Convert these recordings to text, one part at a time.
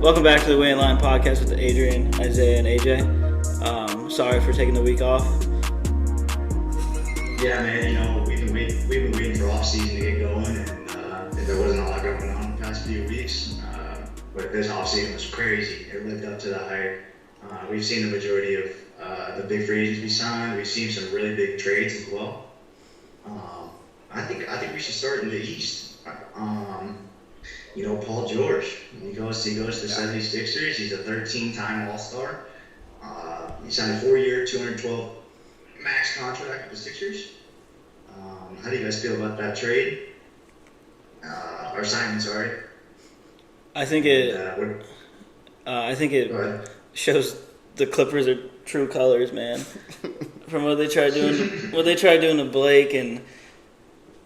Welcome back to the Ain't Lyin podcast with Adrian, Isaiah, and AJ. Sorry for taking the week off. Yeah, man. We've been waiting for off season to get going, and there wasn't a lot going on the past few weeks. But this off season was crazy. It lived up to the hype. We've seen the majority of the big free agents we signed. We've seen some really big trades as well. I think we should start in the East. Paul George. He goes to 76ers. He's a 13-time All-Star. He signed a 4-year, $212 max contract with the Sixers. How do you guys feel about that trade? Or signing, sorry. I think it shows the Clippers are true colors, man. From what they tried doing to Blake, and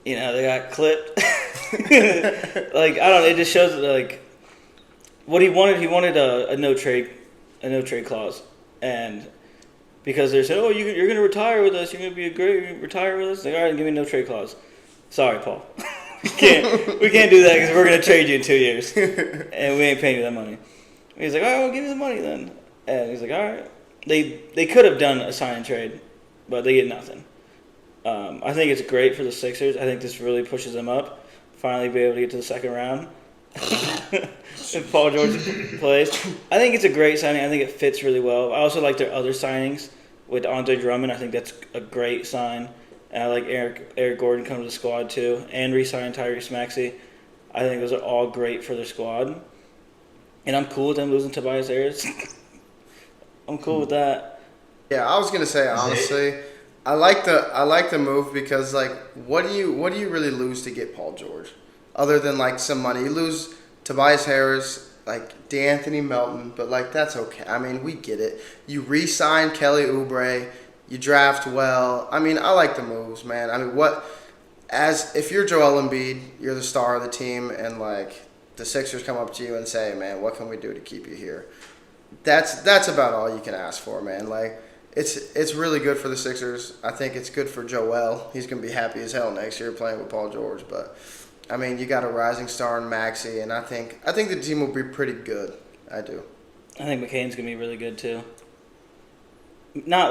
they got clipped. It just shows that what he wanted. He wanted a no trade clause, and because they said, "Oh, you're going to retire with us. You're going to be a great retire with us." Like, all right, give me a no trade clause. Sorry, Paul. we can't do that because we're going to trade you in 2 years, and we ain't paying you that money. And he's like, all right, well, give me the money then. And he's like, all right. They could have done a sign and trade, but they get nothing. I think it's great for the Sixers. I think this really pushes them up. Finally be able to get to the second round. If Paul George plays. I think it's a great signing. I think it fits really well. I also like their other signings with Andre Drummond. I think that's a great sign. And I like Eric Gordon coming to the squad too. And re-signing Tyrese Maxey. I think those are all great for their squad. And I'm cool with them losing Tobias Harris. I'm cool with that. Yeah, I was gonna say honestly, I like the move because what do you really lose to get Paul George, other than some money? You lose Tobias Harris, DeAnthony Melton, but that's okay. I mean, we get it. You re-sign Kelly Oubre, you draft well. I mean, I like the moves, man. I mean, if you're Joel Embiid, you're the star of the team, and the Sixers come up to you and say, man, what can we do to keep you here? That's about all you can ask for, man. It's really good for the Sixers. I think it's good for Joel. He's going to be happy as hell next year playing with Paul George. But, I mean, you got a rising star in Maxey, and I think the team will be pretty good. I do. I think McCain's going to be really good, too. Not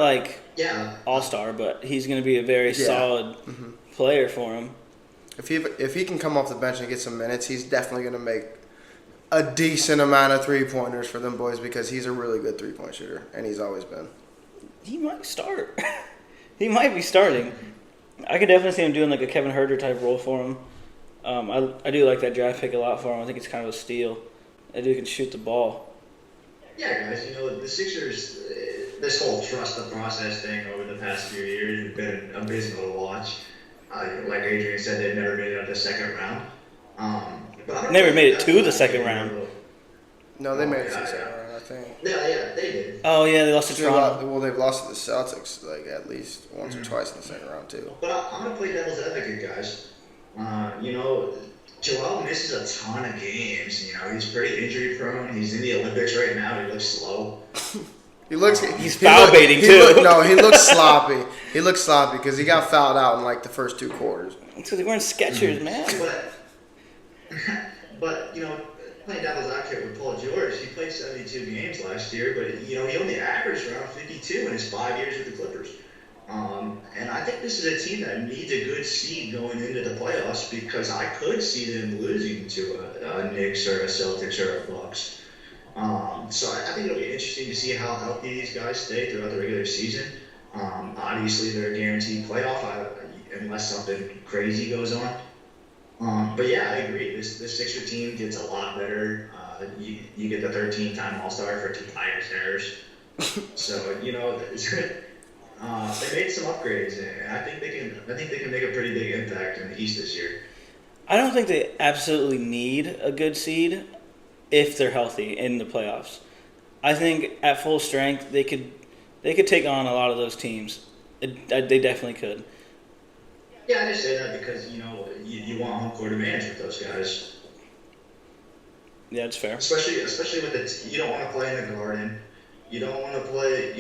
all-star, but he's going to be a very solid player for him. If he can come off the bench and get some minutes, he's definitely going to make a decent amount of three-pointers for them boys because he's a really good three-point shooter, and he's always been. He might start. He might be starting. I could definitely see him doing a Kevin Huerter type role for him. I do like that draft pick a lot for him. I think it's kind of a steal. That dude can shoot the ball. Yeah, guys, the Sixers, this whole trust the process thing over the past few years has been abysmal to watch. Like Adrian said, they've never made it out the second round. Never made it to the second round. No, they made it to the second round, I think. Yeah, they did. Oh, yeah, they lost to Toronto. Well, they've lost to the Celtics at least once or twice in the second round, too. But I'm going to play devil's advocate, guys. Joel misses a ton of games. He's pretty injury prone. He's in the Olympics right now. He looks slow. He's foul baiting, too. He looks sloppy. He looks sloppy because he got fouled out in the first two quarters. It's because he's wearing Skechers, man. But playing devil's advocate with Paul George, he played 72 games last year, but he only averaged around 52 in his 5 years with the Clippers. And I think this is a team that needs a good seed going into the playoffs because I could see them losing to a Knicks or a Celtics or a Bucks. So I think it'll be interesting to see how healthy these guys stay throughout the regular season. Obviously, they're a guaranteed playoff unless something crazy goes on. But yeah, I agree. This Sixer team gets a lot better. You get the 13-time All-Star for Tobias Harris. So they made some upgrades, and I think they can make a pretty big impact in the East this year. I don't think they absolutely need a good seed if they're healthy in the playoffs. I think at full strength they could take on a lot of those teams. They definitely could. Yeah, I just say that because you want home court advantage with those guys. Yeah, it's fair. Especially with you don't want to play in the Garden. You don't want to play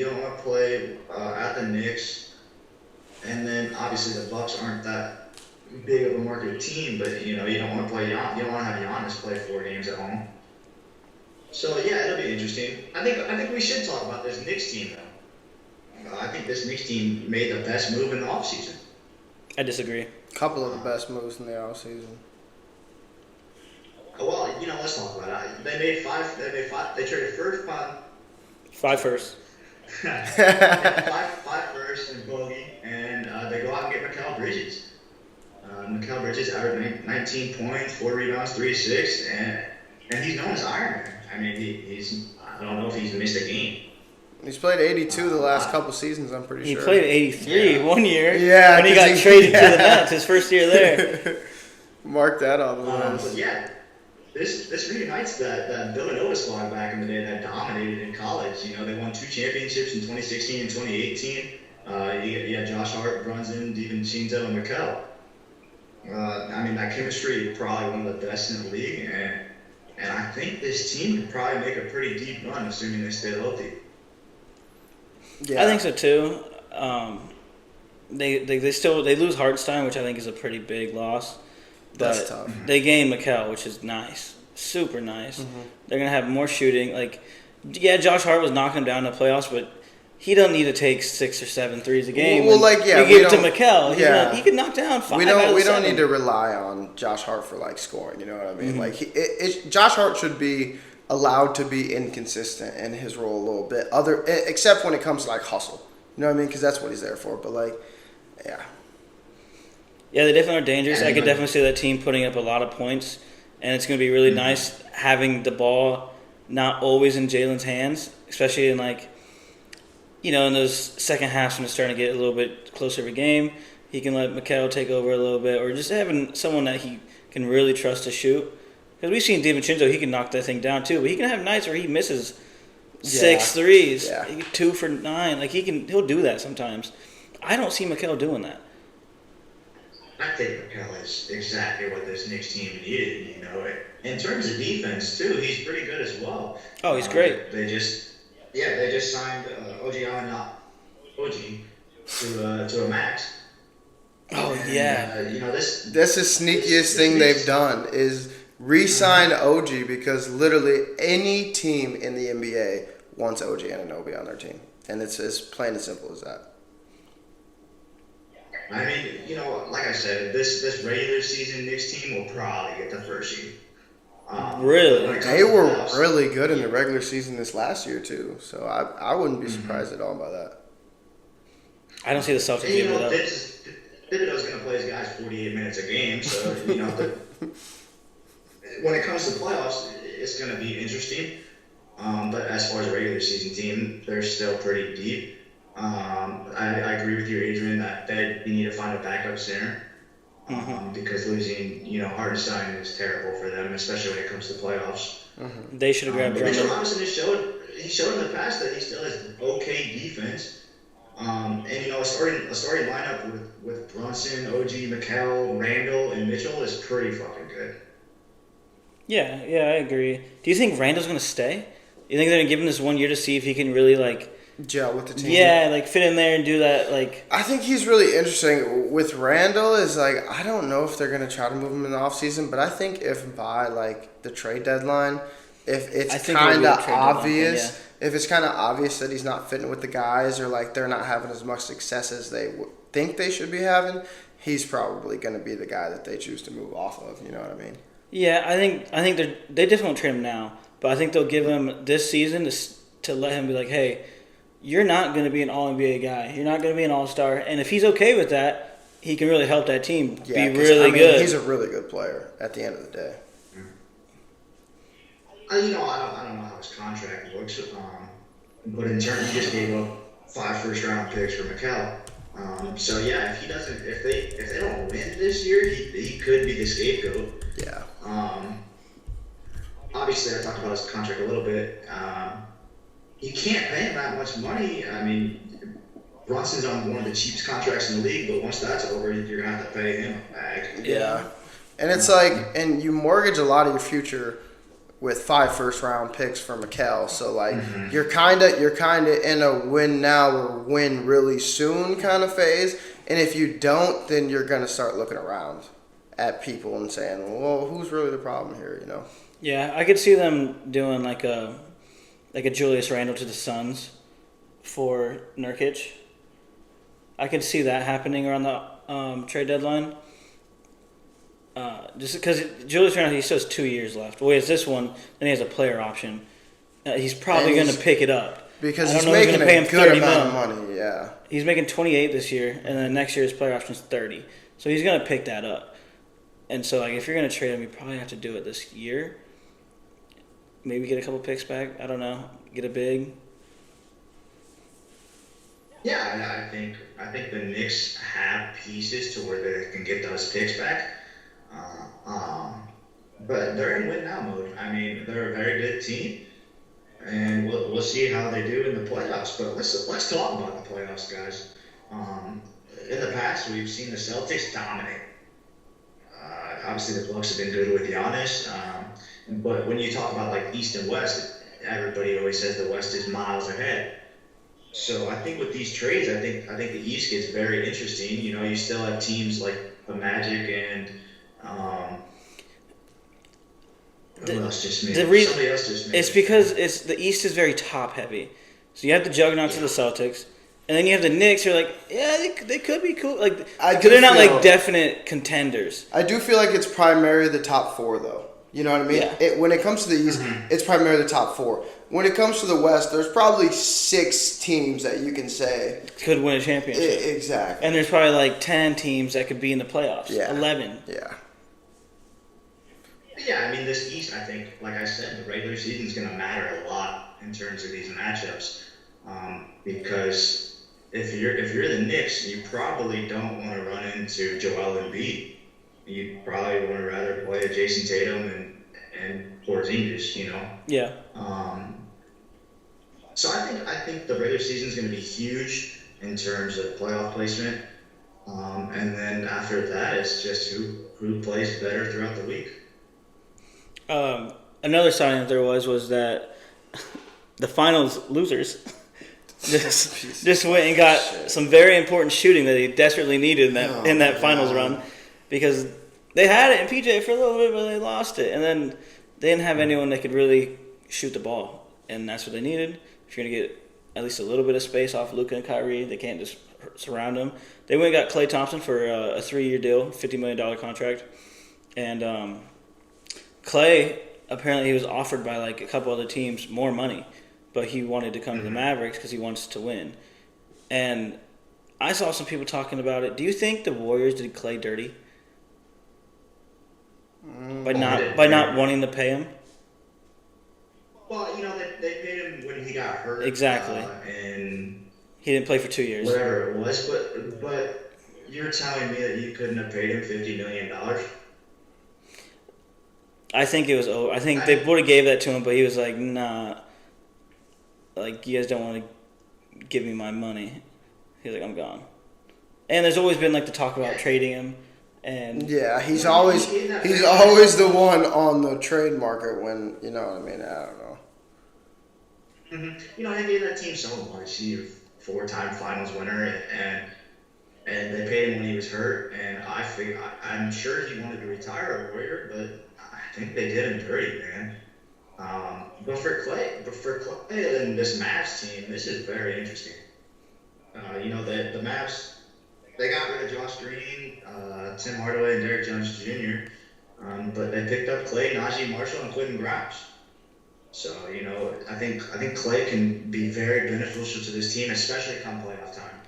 at the Knicks, and then obviously the Bucks aren't that big of a market team. But you don't want to play. You don't want to have Giannis play 4 games at home. So yeah, it'll be interesting. I think we should talk about this Knicks team though. I think this Knicks team made the best move in the offseason. I disagree. Couple of the best moves in the offseason. Well, let's talk about it. They made five. They made five. They traded first, Five first. five first and bogey, and they go out and get Mikal Bridges. Mikal Bridges averaged 19 points, 4 rebounds, 3 assists, and he's known as Iron Man. I mean, he's I don't know if he's missed a game. He's played 82 the last couple seasons, I'm pretty sure. He played 83 one year. Yeah, when he got traded to the Nets, his first year there. Mark that on the list. But yeah, this reunites that Villanova squad back in the day that dominated in college. They won 2 championships in 2016 and 2018. You had Josh Hart, Brunson, DiVincenzo, and Mikal. I mean, that chemistry is probably one of the best in the league, and I think this team could probably make a pretty deep run, assuming they stay healthy. Yeah. I think so too. They lose Hartenstein, which I think is a pretty big loss. But That's tough. they gain Mikal, which is nice, super nice. Mm-hmm. They're gonna have more shooting. Josh Hart was knocking him down in the playoffs, but he doesn't need to take 6 or 7 threes a game. Well, you give it to Mikal. He can knock down 5. We out of don't 7. need to rely on Josh Hart for scoring. You know what I mean? Josh Hart should be allowed to be inconsistent in his role a little bit, except when it comes to hustle. You know what I mean? Because that's what he's there for. But yeah. Yeah, they definitely are dangerous. I could definitely see that team putting up a lot of points, and it's going to be really nice having the ball not always in Jalen's hands, especially in in those second halves when it's starting to get a little bit closer of a game. He can let Mikal take over a little bit, or just having someone that he can really trust to shoot. Because we've seen DiVincenzo, he can knock that thing down too, but he can have nights where he misses 6 threes, 2 for 9. He'll do that sometimes. I don't see Mikal doing that. I think Mikal is exactly what this Knicks team needed. In terms of defense too, he's pretty good as well. Oh, he's great. They just signed OG to a max. Oh yeah. This is sneakiest thing they've done is re-sign OG because literally any team in the NBA wants OG Anunoby on their team, and it's as plain and simple as that. I mean, like I said, this regular season Knicks team will probably get the first seed. Really? They were really good in the regular season this last year too, so I wouldn't be surprised at all by that. I don't see the Celtics giving it up. Thibodeau's going to play his guys 48 minutes a game, so when it comes to playoffs, it's going to be interesting. But as far as a regular season team, they're still pretty deep. I agree with you, Adrian, that they need to find a backup center because losing, Hartenstein is terrible for them, especially when it comes to playoffs. Mm-hmm. They should have grabbed Mitchell Robinson has showed in the past that he still has okay defense. And a starting lineup with Brunson, OG, Mikal, Randall, and Mitchell is pretty fucking good. Yeah, I agree. Do you think Randall's going to stay? You think they're going to give him this 1 year to see if he can really gel with the team? Yeah, fit in there and do that. I think he's really interesting. With Randall is I don't know if they're going to try to move him in the offseason, but I think if by the trade deadline, if it's kind of obvious, if it's kind of obvious that he's not fitting with the guys or they're not having as much success as they think they should be having, he's probably going to be the guy that they choose to move off of. You know what I mean? Yeah, I think they definitely won't trade him now, but I think they'll give him this season to let him be hey, you're not going to be an All-NBA guy. You're not going to be an All-Star. And if he's okay with that, he can really help that team be really good. He's a really good player at the end of the day. I don't know how his contract looks, but in turn, he just gave up 5 first-round picks for Mikal. So yeah, if they don't win this year, he could be the scapegoat. Yeah. Obviously, I talked about his contract a little bit. You can't pay him that much money. I mean, Brunson's on one of the cheapest contracts in the league, but once that's over, you're gonna have to pay him back. Yeah. And it's and you mortgage a lot of your future with 5 first-round picks for Mikal. So you're kind of in a win now or win really soon kind of phase. And if you don't, then you're gonna start looking around at people and saying, well, who's really the problem here? Yeah, I could see them doing like a Julius Randle to the Suns for Nurkic. I could see that happening around the trade deadline. Just because Julius Randle, he still has 2 years left. Well, he has this one, then he has a player option. He's probably And going he's- to pick it up. Because I he's don't know who's making gonna pay him a good 30 amount of mil. money. Yeah. He's making 28 this year, and then next year his player option is 30. So he's going to pick that up. And so, like, if you're going to trade him, you probably have to do it this year. Maybe get a couple picks back. I don't know. Get a big. Yeah, I think the Knicks have pieces to where they can get those picks back. But they're in win now mode. I mean, they're a very good team, and we'll see how they do in the playoffs. But let's talk about the playoffs, guys. In the past, we've seen the Celtics dominate. Obviously, the Bucks have been good with Giannis. But when you talk about like East and West, everybody always says the West is miles ahead. So I think with these trades, I think the East gets very interesting. You know, you still have teams like the Magic and who else just made? Somebody else just made. It's because the East is very top heavy. So you have the juggernauts of the Celtics, and then you have the Knicks. You're like, yeah, they could be cool. Like, because they're not like definite contenders. I do feel like it's primarily the top four, though. You know what I mean? Yeah. When it comes to the East, it's primarily the top four. When it comes to the West, there's probably 6 teams that you can say Could win a championship. Exactly. And there's probably like 10 teams that could be in the playoffs. Yeah. 11. Yeah. Yeah, I mean, this East, I think, like I said, the regular season is going to matter a lot in terms of these matchups, because if you're the Knicks, you probably don't want to run into Joel Embiid. You probably would rather play a Jason Tatum and Porzingis, you know. Yeah. So I think the regular season is going to be huge in terms of playoff placement, and then after that, it's just who plays better throughout the week. Another sign that there was that the finals losers just went and got some very important shooting that they desperately needed in that finals run, because they had it in PJ for a little bit, but they lost it, and then they didn't have anyone that could really shoot the ball, and that's what they needed. If you're gonna get at least a little bit of space off Luka and Kyrie, they can't just surround them. They went and got Klay Thompson for a 3-year deal, $50 million contract, and Klay, apparently he was offered by like a couple other teams more money, but he wanted to come to the Mavericks because he wants to win. And I saw some people talking about it. Do you think the Warriors did Klay dirty by not wanting to pay him? Well, you know, they paid him when he got hurt. Exactly. And He didn't play for 2 years. whatever it was, but you're telling me that you couldn't have paid him $50 million? I think it was over. I think they would have gave that to him, but he was like, nah. Like, you guys don't want to give me my money. He's like, I'm gone. And there's always been like the talk about trading him, and Yeah, he's always the one on the trade market when, you know what I mean? I don't know. You know, they gave that team so much. He's a 4-time Finals winner, and they paid him when he was hurt. And I'm sure he wanted to retire a Warrior, but I think they did him dirty, man. But for Klay and this Mavs team, this is very interesting. You know, the Mavs, they got rid of Josh Green, Tim Hardaway, and Derrick Jones Jr., but they picked up Klay, Najee Marshall, and Quentin Grimes. So, you know, I think Klay can be very beneficial to this team, especially come playoff time.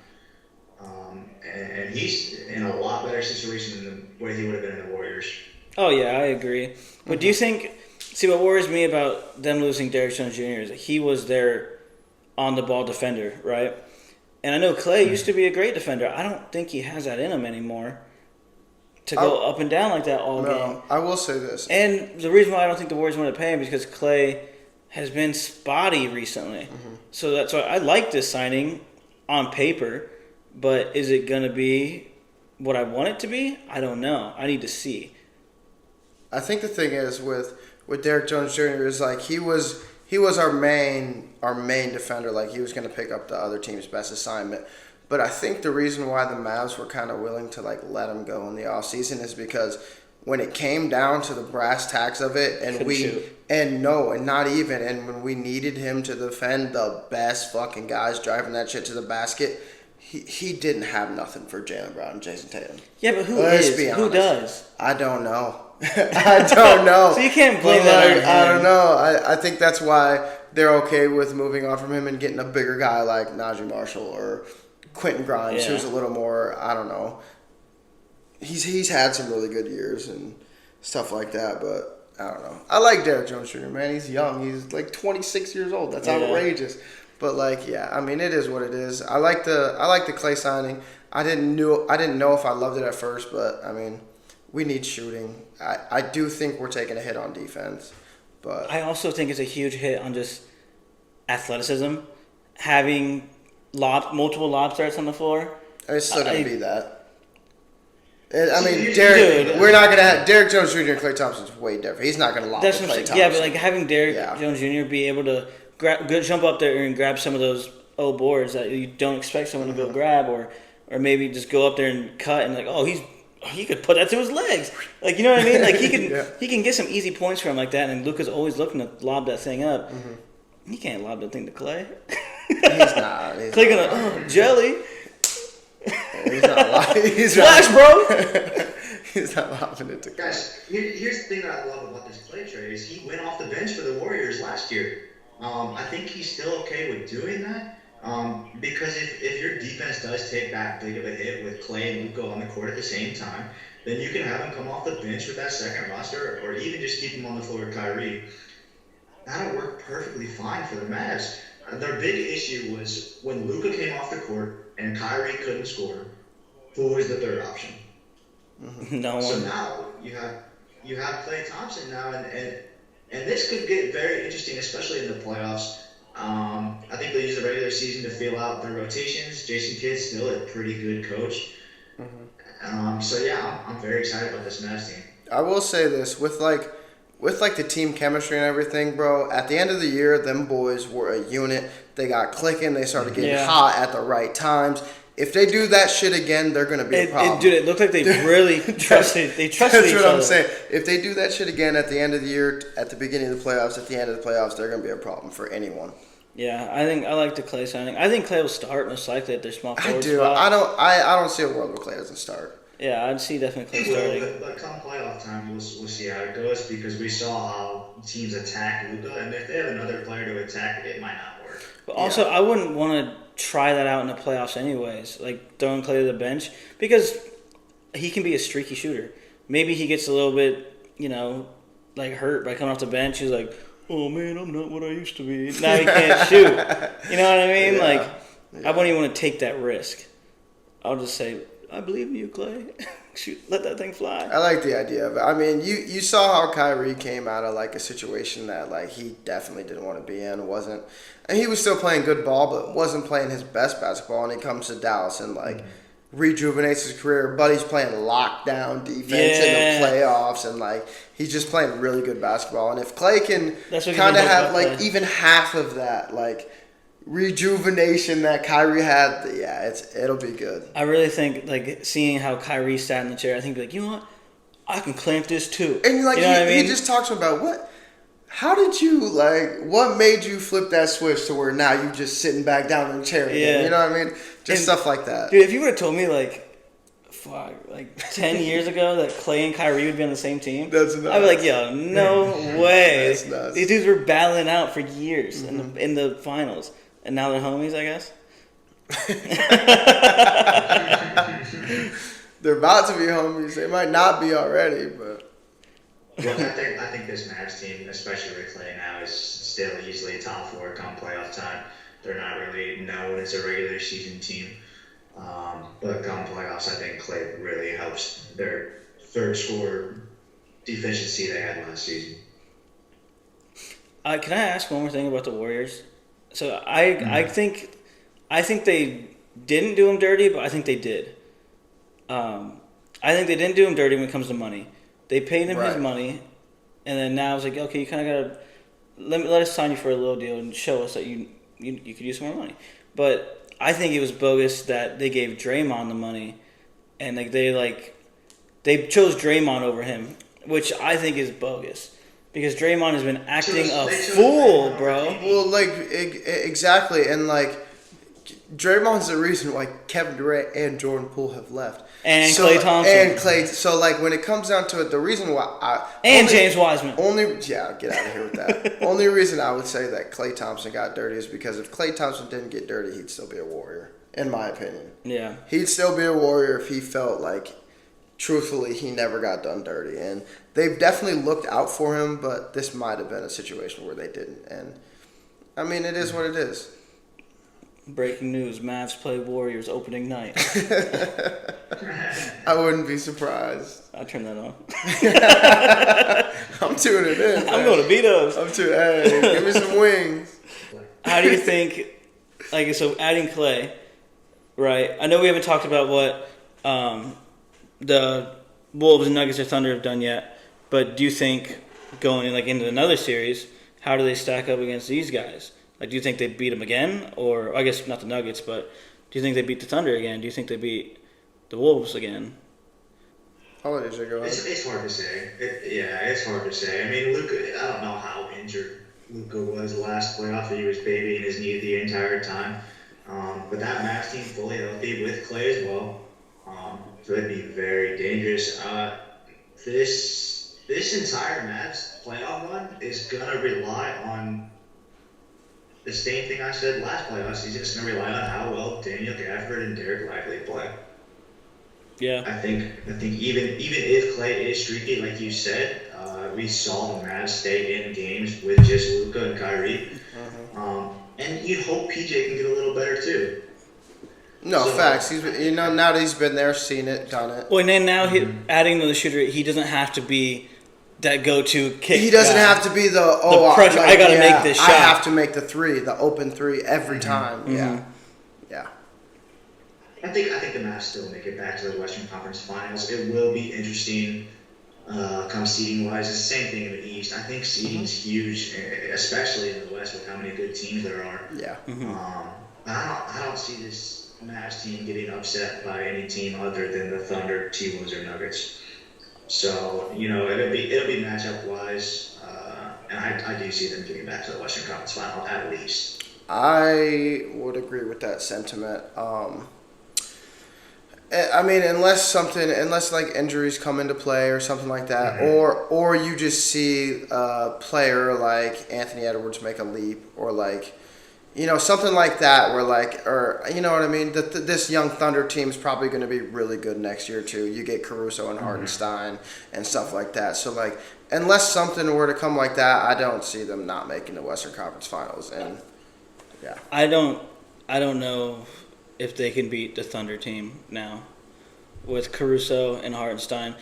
And he's in a lot better situation than the way he would have been in the Warriors. oh yeah, I agree. But do you think? See, what worries me about them losing Derrick Jones Jr. is that he was their on-the-ball defender, right? And I know Klay used to be a great defender. I don't think he has that in him anymore to go up and down like that all game. I will say this. And the reason why I don't think the Warriors want to pay him is because Klay has been spotty recently. So that's why I like this signing on paper, but is it going to be what I want it to be? I don't know. I need to see. I think the thing is with Derrick Jones Jr. is like he was our main defender. Like he was going to pick up the other team's best assignment. But I think the reason why the Mavs were kind of willing to like let him go in the offseason is because when it came down to the brass tacks of it, and Couldn't shoot. and not even, and when we needed him to defend the best fucking guys driving that shit to the basket, he didn't have nothing for Jaylen Brown and Jason Tatum. Yeah, but who Let's is? be Who honest. does? I don't know. I don't know. So you can't blame But, that on like, him. I don't know. I think that's why they're okay with moving on from him and getting a bigger guy like Najee Marshall or Quentin Grimes, Yeah. who's a little more, I don't know. He's had some really good years and stuff like that, but I don't know. I like Derrick Jones Jr., man. He's young. He's like 26 years old. That's Yeah. outrageous. But like, yeah, I mean, it is what it is. I like the Clay signing. I didn't know if I loved it at first, but I mean, we need shooting. I do think we're taking a hit on defense, but I also think it's a huge hit on just athleticism. Having multiple lob threats on the floor. it's still gonna I- be that. I mean, Dude. Derrick. We're not gonna have Derrick Jones Jr. and Klay Thompson's way different. He's not gonna lob That's to what I'm Klay saying. Thompson. Yeah, but like having Derrick Yeah. Jones Jr. be able to jump up there and grab some of those boards that you don't expect someone to go grab, or maybe just go up there and cut and like, oh, he could put that to his legs. Like, you know what I mean? Like he can Yeah. he can get some easy points from like that, and Luka's always looking to lob that thing up. He can't lob that thing to Clay. He's not. Clay gonna jelly He's not lobbing. He's flash, not, bro. He's not lobbing it to Klay. Guys, here's the thing that I love about this play trade is he went off the bench for the Warriors last year. I think he's still okay with doing that because if your defense does take that big of a hit with Clay and Luka on the court at the same time, then you can have him come off the bench with that second roster or even just keep him on the floor with Kyrie. That'll work perfectly fine for the Mavs. Their big issue was when Luka came off the court and Kyrie couldn't score, who was the third option? No So one. now you have Klay Thompson now, and this could get very interesting, especially in the playoffs. I think they'll use the regular season to feel out their rotations. Jason Kidd's still a pretty good coach. So yeah, I'm very excited about this Mavs team. I will say this with the team chemistry and everything, bro. At the end of the year, them boys were a unit. They got clicking. They started getting Yeah. hot at the right times. If they do that shit again, they're gonna be a problem. Dude, it looked like they really trusted. They trusted That's each what other. I'm saying. If they do that shit again at the end of the year, at the beginning of the playoffs, at the end of the playoffs, they're gonna be a problem for anyone. Yeah, I like the Clay signing. I think Clay will start most likely at their small I forward do. spot. I don't see a world where Clay doesn't start. Yeah, I'd see definitely He Clay will, starting. but come playoff time, we'll see how it goes because we saw how teams attack Luka, and if they have another player to attack, it might not work. But also, I wouldn't want to try that out in the playoffs anyways, like throwing Clay to the bench, because he can be a streaky shooter. Maybe he gets a little bit, like hurt by coming off the bench. He's like, oh man, I'm not what I used to be. Now he can't shoot. You know what I mean? Yeah. Like, I wouldn't even want to take that risk. I'll just say, I believe in you, Clay. Shoot, let that thing fly. I like the idea of it. I mean, you saw how Kyrie came out of like a situation that like he definitely didn't want to be in. And he was still playing good ball, but wasn't playing his best basketball. And he comes to Dallas and like rejuvenates his career. Buddy's playing lockdown defense in the playoffs, and like he's just playing really good basketball. And if Clay can That's what kind of he have does like play. even half of that like rejuvenation that Kyrie had, yeah, it'll be good. I really think, like, seeing how Kyrie sat in the chair, I think, like, you know what? I can clamp this too. And like you know what I mean? he just talks about how did you what made you flip that switch to where now you just sitting back down in the chair again? Yeah. You know what I mean? Just And, stuff like that. Dude, if you would have told me, like 10 years ago that Clay and Kyrie would be on the same team, That's nuts. I'd be like, yo, no way. That's nuts. These dudes were battling out for years in the finals. And now they're homies, I guess. They're about to be homies. They might not be already, but Well, I think this Mavs team, especially with Clay now, is still easily top four come playoff time. They're not really known as a regular season team. But come playoffs, I think Clay really helps their third score deficiency they had last season. Can I ask one more thing about the Warriors? So I think they didn't do him dirty, but I think they did. I think they didn't do him dirty when it comes to money. They paid him his Right. money, and then now it's like, okay, you kind of gotta let us sign you for a little deal and show us that you could use some more money. But I think it was bogus that they gave Draymond the money, and they chose Draymond over him, which I think is bogus. Because Draymond has been acting a fool, bro. Well, like, exactly. And, like, Draymond's the reason why Kevin Durant and Jordan Poole have left. And Klay Thompson. So, like, when it comes down to it, the reason why James Wiseman. Get out of here with that. Only reason I would say that Klay Thompson got dirty is because if Klay Thompson didn't get dirty, he'd still be a Warrior, in my opinion. Yeah. He'd still be a Warrior if he felt like, truthfully, he never got done dirty. And they've definitely looked out for him, but this might have been a situation where they didn't. And, I mean, it is what it is. Breaking news, Mavs play Warriors opening night. I wouldn't be surprised. I'll turn that on. I'm tuning in. I'm going to B-Dubs. Hey, give me some wings. How do you think, like, so adding Klay, right? I know we haven't talked about what the Wolves and Nuggets or Thunder have done yet, but do you think going into another series, how do they stack up against these guys? Like, do you think they beat them again? Or, I guess not the Nuggets, but do you think they beat the Thunder again? Do you think they beat the Wolves again? I'll let you go ahead. It's hard to say. It's hard to say. I mean, Luka, I don't know how injured Luka was last playoff. He was babying his knee the entire time. But that Mavs team fully healthy with Klay as well. So it'd be very dangerous. This entire Mavs playoff run is going to rely on the same thing I said last playoffs. He's just going to rely on how well Daniel Gafford and Derek Lively play. Yeah. I think even if Klay is streaky, like you said, we saw the Mavs stay in games with just Luka and Kyrie. And you hope PJ can get a little better too. No, facts. He's now that he's been there, seen it, done it. Well, and then now adding the shooter, he doesn't have to be that go-to kick. He doesn't have to be the pressure. I got to make this shot. I have to make the three, the open three every time. Mm-hmm. Yeah. I think the Mavs still make it back to the Western Conference Finals. It will be interesting come seeding-wise. It's the same thing in the East. I think seeding is huge, especially in the West with how many good teams there are. Yeah. I don't see this Mavs team getting upset by any team other than the Thunder, T-Wolves, or Nuggets. So, it'll be matchup-wise, and I do see them getting back to the Western Conference Final at least. I would agree with that sentiment. I mean, unless like injuries come into play or something like that, or you just see a player like Anthony Edwards make a leap, or like, something like that, where like, or you know what I mean. This young Thunder team is probably going to be really good next year too. You get Caruso and Hartenstein and stuff like that. So like, unless something were to come like that, I don't see them not making the Western Conference Finals. And yeah, I don't know if they can beat the Thunder team now with Caruso and Hartenstein.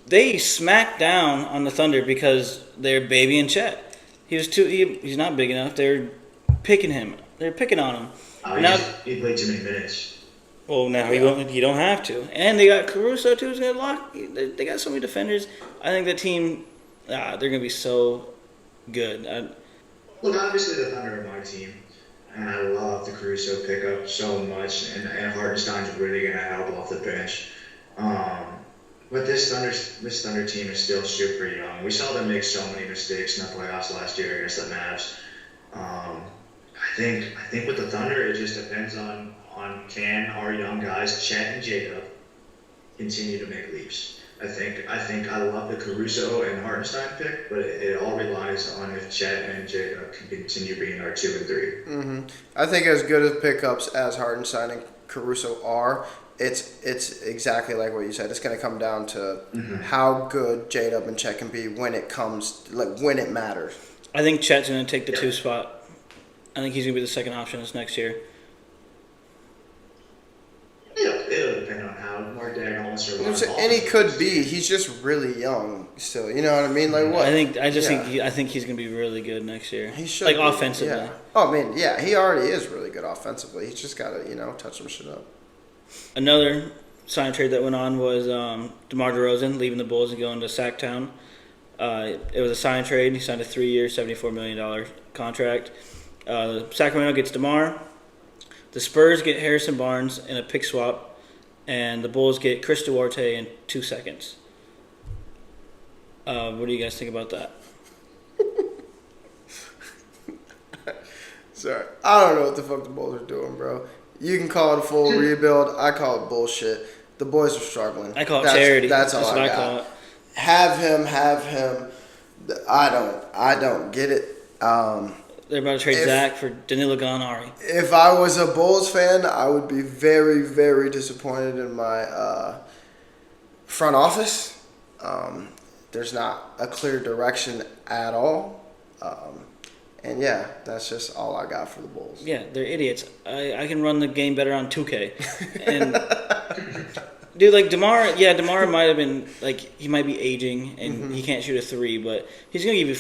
They smacked down on the Thunder because they're babying Chet. He's not big enough. They're picking him. They're picking on him. He played too many minutes. Well, now you don't have to. And they got Caruso too. Who's gonna lock? They got so many defenders. I think that team, they're gonna be so good. Look, obviously the Thunder are my team. And I love the Caruso pickup so much, and Hartenstein's really going to help off the bench. But this Thunder team is still super young. We saw them make so many mistakes in the playoffs last year against the Mavs. I think with the Thunder, it just depends on can our young guys, Chet and Jacob, continue to make leaps. I think I love the Caruso and Hartenstein pick, but it all relies on if Chet and Jacob can continue being our 2 and 3. I think as good of pickups as Hartenstein and Caruso are, it's exactly like what you said. It's going to come down to how good J-Dub and Chet can be when it matters. I think Chet's going to take the 2 spot. I think he's going to be the second option this next year. It'll depend on how Mark Dagnall survives. And he could be. He's just really young still. You know what I mean? Like what? I think he's gonna be really good next year. He should be, offensively. Yeah. Oh, I mean, yeah, he already is really good offensively. He's just gotta touch some shit up. Another sign trade that went on was DeMar DeRozan leaving the Bulls and going to Sacktown. It was a sign trade. He signed a 3-year, $74 million contract. Sacramento gets DeMar. The Spurs get Harrison Barnes in a pick swap, and the Bulls get Chris Duarte in 2 seconds. What do you guys think about that? Sorry, I don't know what the fuck the Bulls are doing, bro. You can call it a full rebuild. I call it bullshit. The boys are struggling. I call it charity. That's all what I I got. call it. Have him. I don't get it. They're about to trade Zach for Danilo Gallinari. If I was a Bulls fan, I would be very, very disappointed in my front office. There's not a clear direction at all. And yeah, that's just all I got for the Bulls. Yeah, they're idiots. I can run the game better on 2K. And dude, like DeMar might have been like he might be aging and he can't shoot a 3, but he's gonna give you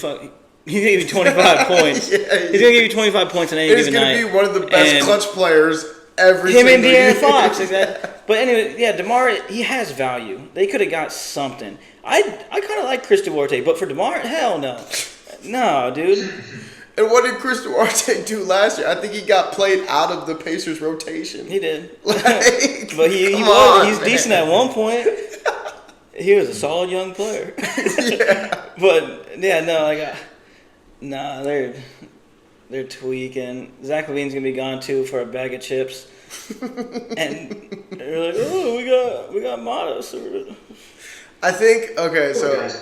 25 points. Yeah, he's gonna give you 25 points in any given night. He's gonna be one of the best clutch players every Him and single De'Aaron year. Fox, exactly. But anyway, yeah, DeMar, he has value. They could have got something. I kind of like Chris Duarte, but for DeMar, hell no, no, dude. And what did Chris Duarte do last year? I think he got played out of the Pacers rotation. He did, Like, but he's decent at one point. He was a solid young player. Yeah. But yeah, no, they're tweaking. Zach LaVine's gonna be gone too for a bag of chips. And they're like, oh, we got Modest. I think so guys.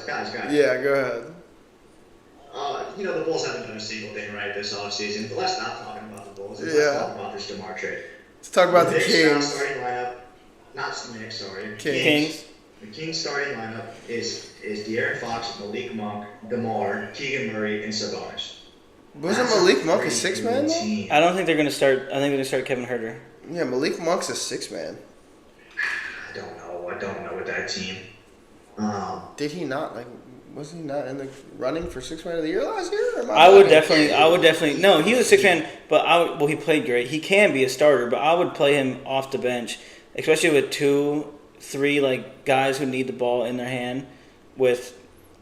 yeah, go ahead. The Bulls haven't done a single thing right this offseason. But let's not talk about the Bulls. Yeah. Let's talk about this DeMar trade. Let's talk about the Knicks Kings. starting lineup, not the Knicks, sorry. Kings. The Kings starting lineup is De'Aaron Fox, Malik Monk, DeMar, Keegan Murray, and Sabonis. Wasn't That's Malik Monk a crazy 6-man though? team. I don't think they're gonna start. I think they're gonna start Kevin Huerter. Yeah, Malik Monk's a 6-man. I don't know with that team. Did he not was he not in the running for 6-man of the year last year? Or I would definitely. No, he was a 6-man, but he played great. He can be a starter, but I would play him off the bench, especially with 2-3 guys who need the ball in their hand. With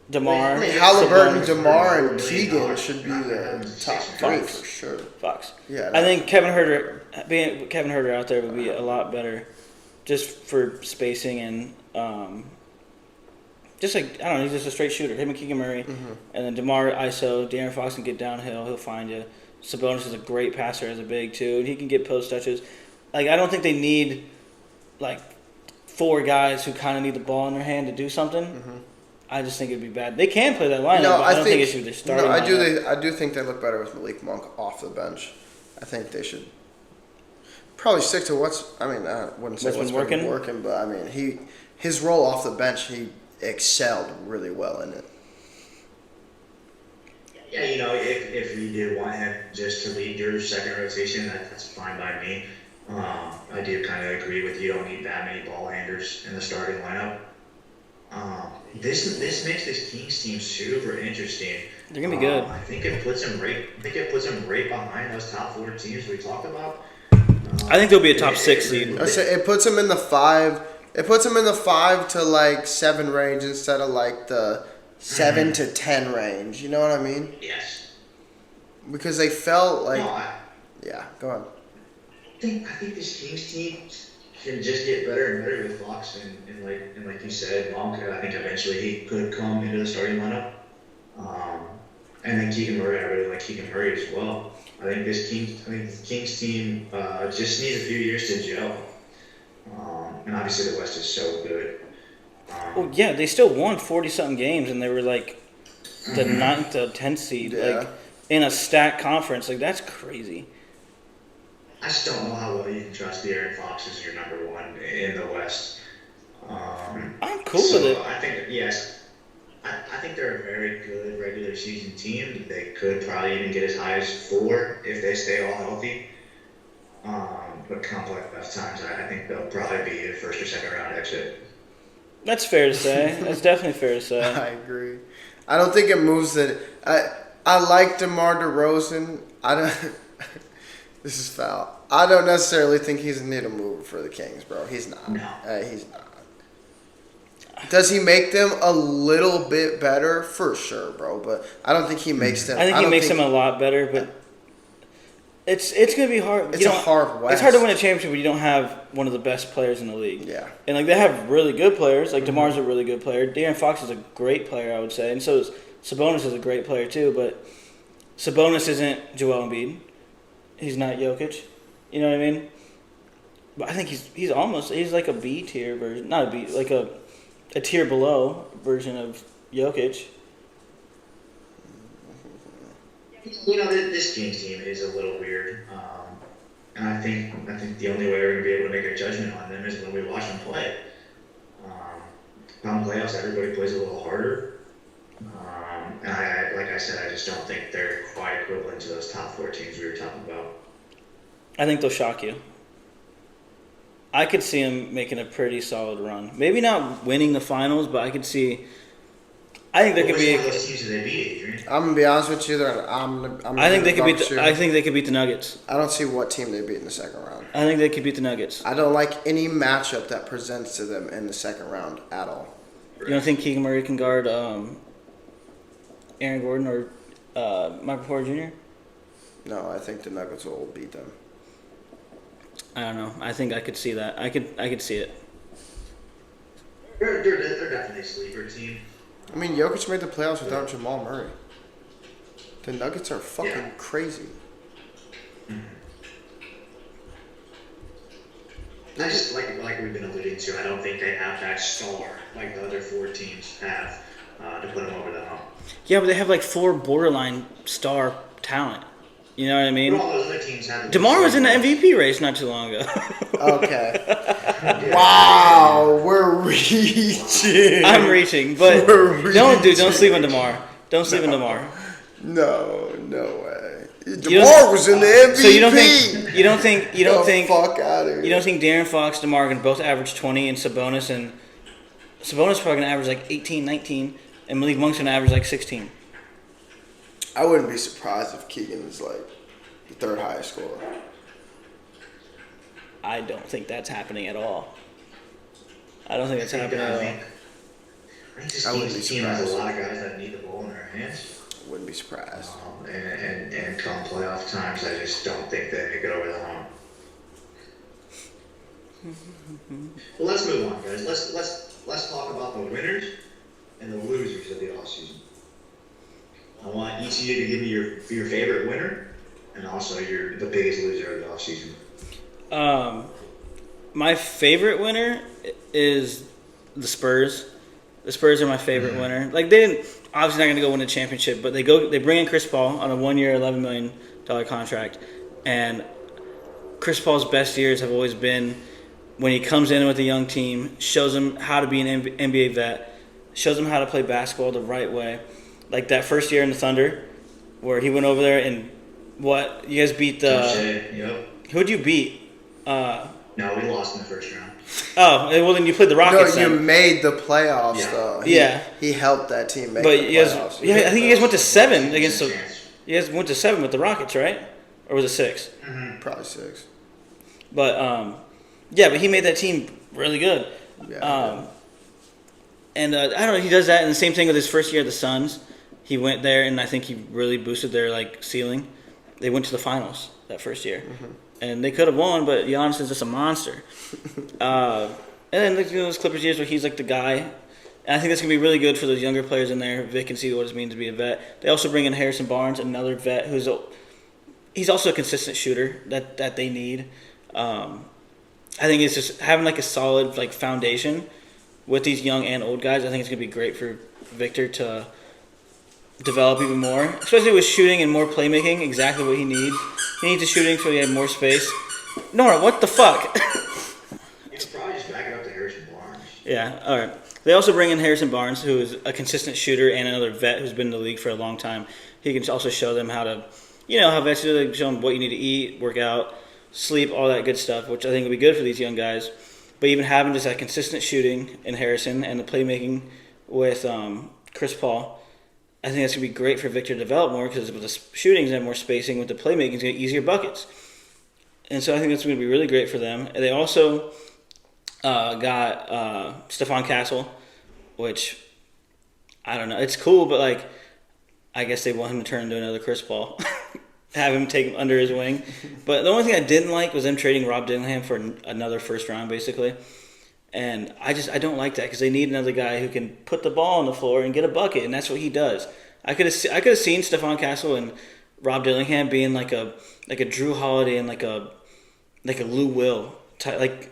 DeMar, Halliburton, Sabonis, DeMar, and Keegan should be the top 3 for sure. Fox. Yeah, I think Kevin Huerter out there would be a lot better, just for spacing and just he's just a straight shooter. Him and Keegan Murray, and then DeMar ISO, De'Aaron Fox can get downhill. He'll find you. Sabonis is a great passer as a big too. And he can get post touches. I don't think they need 4 guys who kind of need the ball in their hand to do something. I just think it'd be bad. They can play that lineup, but I don't think it should be their starting lineup. I do think they look better with Malik Monk off the bench. I think they should probably stick to I wouldn't say what's been working, but I mean his role off the bench, he excelled really well in it. Yeah, if you did want him just to lead your second rotation, that's fine by me. I do kind of agree with you. Don't need that many ball handlers in the starting lineup. This makes this Kings team super interesting. They're gonna be good. I think it puts them right behind those top 4 teams we talked about. I think they'll be a top 6 seed. It puts them in the 5. It puts them in the 5 to 7 range instead of the 7 to 10 range. You know what I mean? Yes. Because they felt yeah. Go on. I think this Kings team can just get better and better with Fox and like you said, Monk. I think eventually he could come into the starting lineup. And then Keegan Murray, I really like Keegan Murray as well. I think the Kings team just needs a few years to gel. And obviously the West is so good. Well, yeah, they still won 40-something games, and they were the 9th to 10th seed, in a stacked conference. That's crazy. I just don't know how well you can trust De'Aaron Fox as your number 1 in the West. I'm cool with it. I think I think they're a very good regular season team. They could probably even get as high as 4 if they stay all healthy. But come playoff times, I think they'll probably be a first or second round exit. That's fair to say. That's definitely fair to say. I agree. I don't think it moves that. I like DeMar DeRozan. This is foul. I don't necessarily think he's a needle mover for the Kings, bro. He's not. No. He's not. Does he make them a little bit better? For sure, bro. But I don't think he makes them. I think he makes them a lot better, but It's gonna be hard. It's a hard West. It's hard to win a championship when you don't have one of the best players in the league. Yeah. And like they have really good players. Like DeMar's a really good player. De'Aaron Fox is a great player, I would say, and so is Sabonis is a great player too. But Sabonis isn't Joel Embiid. He's not Jokic. You know what I mean? But I think he's like a B tier version, not a B, like a tier below version of Jokic. This Kings team is a little weird, and I think the only way we're going to be able to make a judgment on them is when we watch them play. Come playoffs, everybody plays a little harder, and like I said, I just don't think they're quite equivalent to those top 4 teams we were talking about. I think they'll shock you. I could see them making a pretty solid run. Maybe not winning the finals, but I could see. I think there could be. Which one of those teams do they beat, Adrian? I'm gonna be honest with you. I think they could beat. I think they could beat the Nuggets. I don't see what team they beat in the second round. I think they could beat the Nuggets. I don't like any matchup that presents to them in the second round at all. You don't think Keegan Murray can guard Aaron Gordon or Michael Porter Jr.? No, I think the Nuggets will beat them. I don't know. I think I could see that. I could see it. They're definitely a sleeper team. I mean, Jokic made the playoffs without Jamal Murray. The Nuggets are fucking crazy. I just like we've been alluding to. I don't think they have that star like the other 4 teams have to put them over the hump. Yeah, but they have like 4 borderline star talent. You know what I mean? But all those other teams have. DeMar was in the MVP race not too long ago. Okay. Wow, we're reaching. I'm reaching, but don't sleep on DeMar. Don't sleep on DeMar. No way. DeMar was in the MVP. So you don't think fuck out of here. You don't think De'Aaron Fox, DeMar can both average 20 and Sabonis probably gonna average like 18, 19, and Malik Monk's gonna average like 16. I wouldn't be surprised if Keegan is like the 3rd highest scorer. I don't think that's happening at all. I don't think that's happening at all. I think this team has a lot of guys that need the ball in their hands. Wouldn't be surprised. And come playoff times, I just don't think they make it over the hump. Well, let's move on, guys. Let's talk about the winners and the losers of the offseason. I want each of you to give me your favorite winner and also the biggest loser of the offseason. My favorite winner is the Spurs. The Spurs are my favorite winner. Like they didn't obviously not going to go win a championship, but they bring in Chris Paul on a 1-year, $11 million contract, and Chris Paul's best years have always been when he comes in with a young team, shows them how to be an NBA vet, shows them how to play basketball the right way. Like that first year in the Thunder, where he went over there and what you guys beat the. Yep. Who'd you beat? No, we lost in the first round. Oh, well then you played the Rockets. No, you then. made the playoffs though. He helped that team make the playoffs. I think you guys went to 7 against the. You guys went to 7 with the Rockets, right? Or was it 6? Mm-hmm. Probably 6. But but he made that team really good. Yeah. And I don't know, he does that, and the same thing with his first year at the Suns. He went there, and I think he really boosted their ceiling. They went to the finals that first year, and they could have won, but Giannis is just a monster. And then those Clippers years where he's like the guy, and I think that's gonna be really good for those younger players in there. Vic can see what it means to be a vet. They also bring in Harrison Barnes, another vet he's also a consistent shooter that they need. I think it's just having a solid foundation with these young and old guys. I think it's gonna be great for Victor to develop even more, especially with shooting and more playmaking. Exactly what he needs. He needs the shooting so he has more space. Nora, what the fuck? It's probably just back it up to Harrison Barnes. Yeah, all right. They also bring in Harrison Barnes, who is a consistent shooter and another vet who's been in the league for a long time. He can also show them how to, how vets do. They show them what you need to eat, work out, sleep, all that good stuff, which I think would be good for these young guys. But even having just that consistent shooting in Harrison and the playmaking with Chris Paul, I think that's going to be great for Victor to develop more because with the shootings and more spacing, with the playmaking, he's going to get easier buckets. And so I think that's going to be really great for them. And they also got Stephon Castle, which, I don't know. It's cool, but I guess they want him to turn into another Chris Paul. have him take him under his wing. But the only thing I didn't like was them trading Rob Dillingham for another first round, basically. And I don't like that because they need another guy who can put the ball on the floor and get a bucket, and that's what he does. I could have seen Stephon Castle and Rob Dillingham being like a Drew Holiday and like a Lou Will type,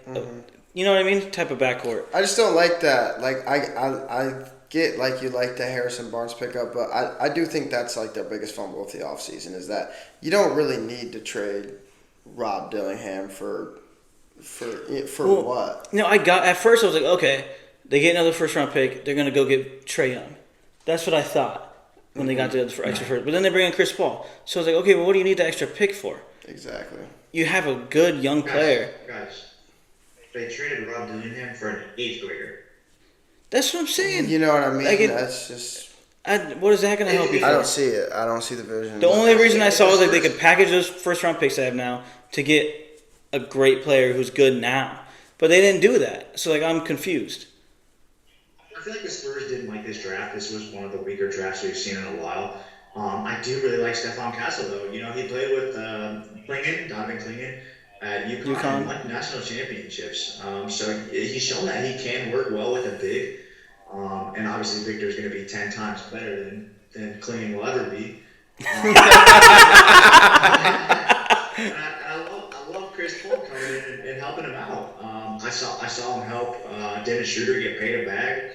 you know what I mean, type of backcourt. I just don't like that. Like I get like you like the Harrison Barnes pickup, but I do think that's like their biggest fumble of the offseason is that you don't really need to trade Rob Dillingham for what? No, at first I was like, okay, they get another first round pick, they're gonna go get Trae Young. That's what I thought when they got the extra first. But then they bring in Chris Paul. So I was like, okay, well, what do you need the extra pick for? Exactly. You have a good young player. Guys, they traded Rob Dillingham for an 8th grader. That's what I'm saying. You know what I mean? Like That's just. What is that going to help you for? I don't see it. I don't see the vision. The only reason I saw was like they could package those first round picks they have now to get a great player who's good now. But they didn't do that. So like I'm confused. I feel like the Spurs didn't like this draft. This was one of the weaker drafts we've seen in a while. I do really like Stephon Castle, though. You know, he played with Donovan Clingan at UConn and won national championships. So he's shown that he can work well with a big. And obviously Victor's going to be 10 times better than Clingan will ever be. And I love Chris Paul coming in and helping him out. I saw him help Dennis Schroeder get paid a bag.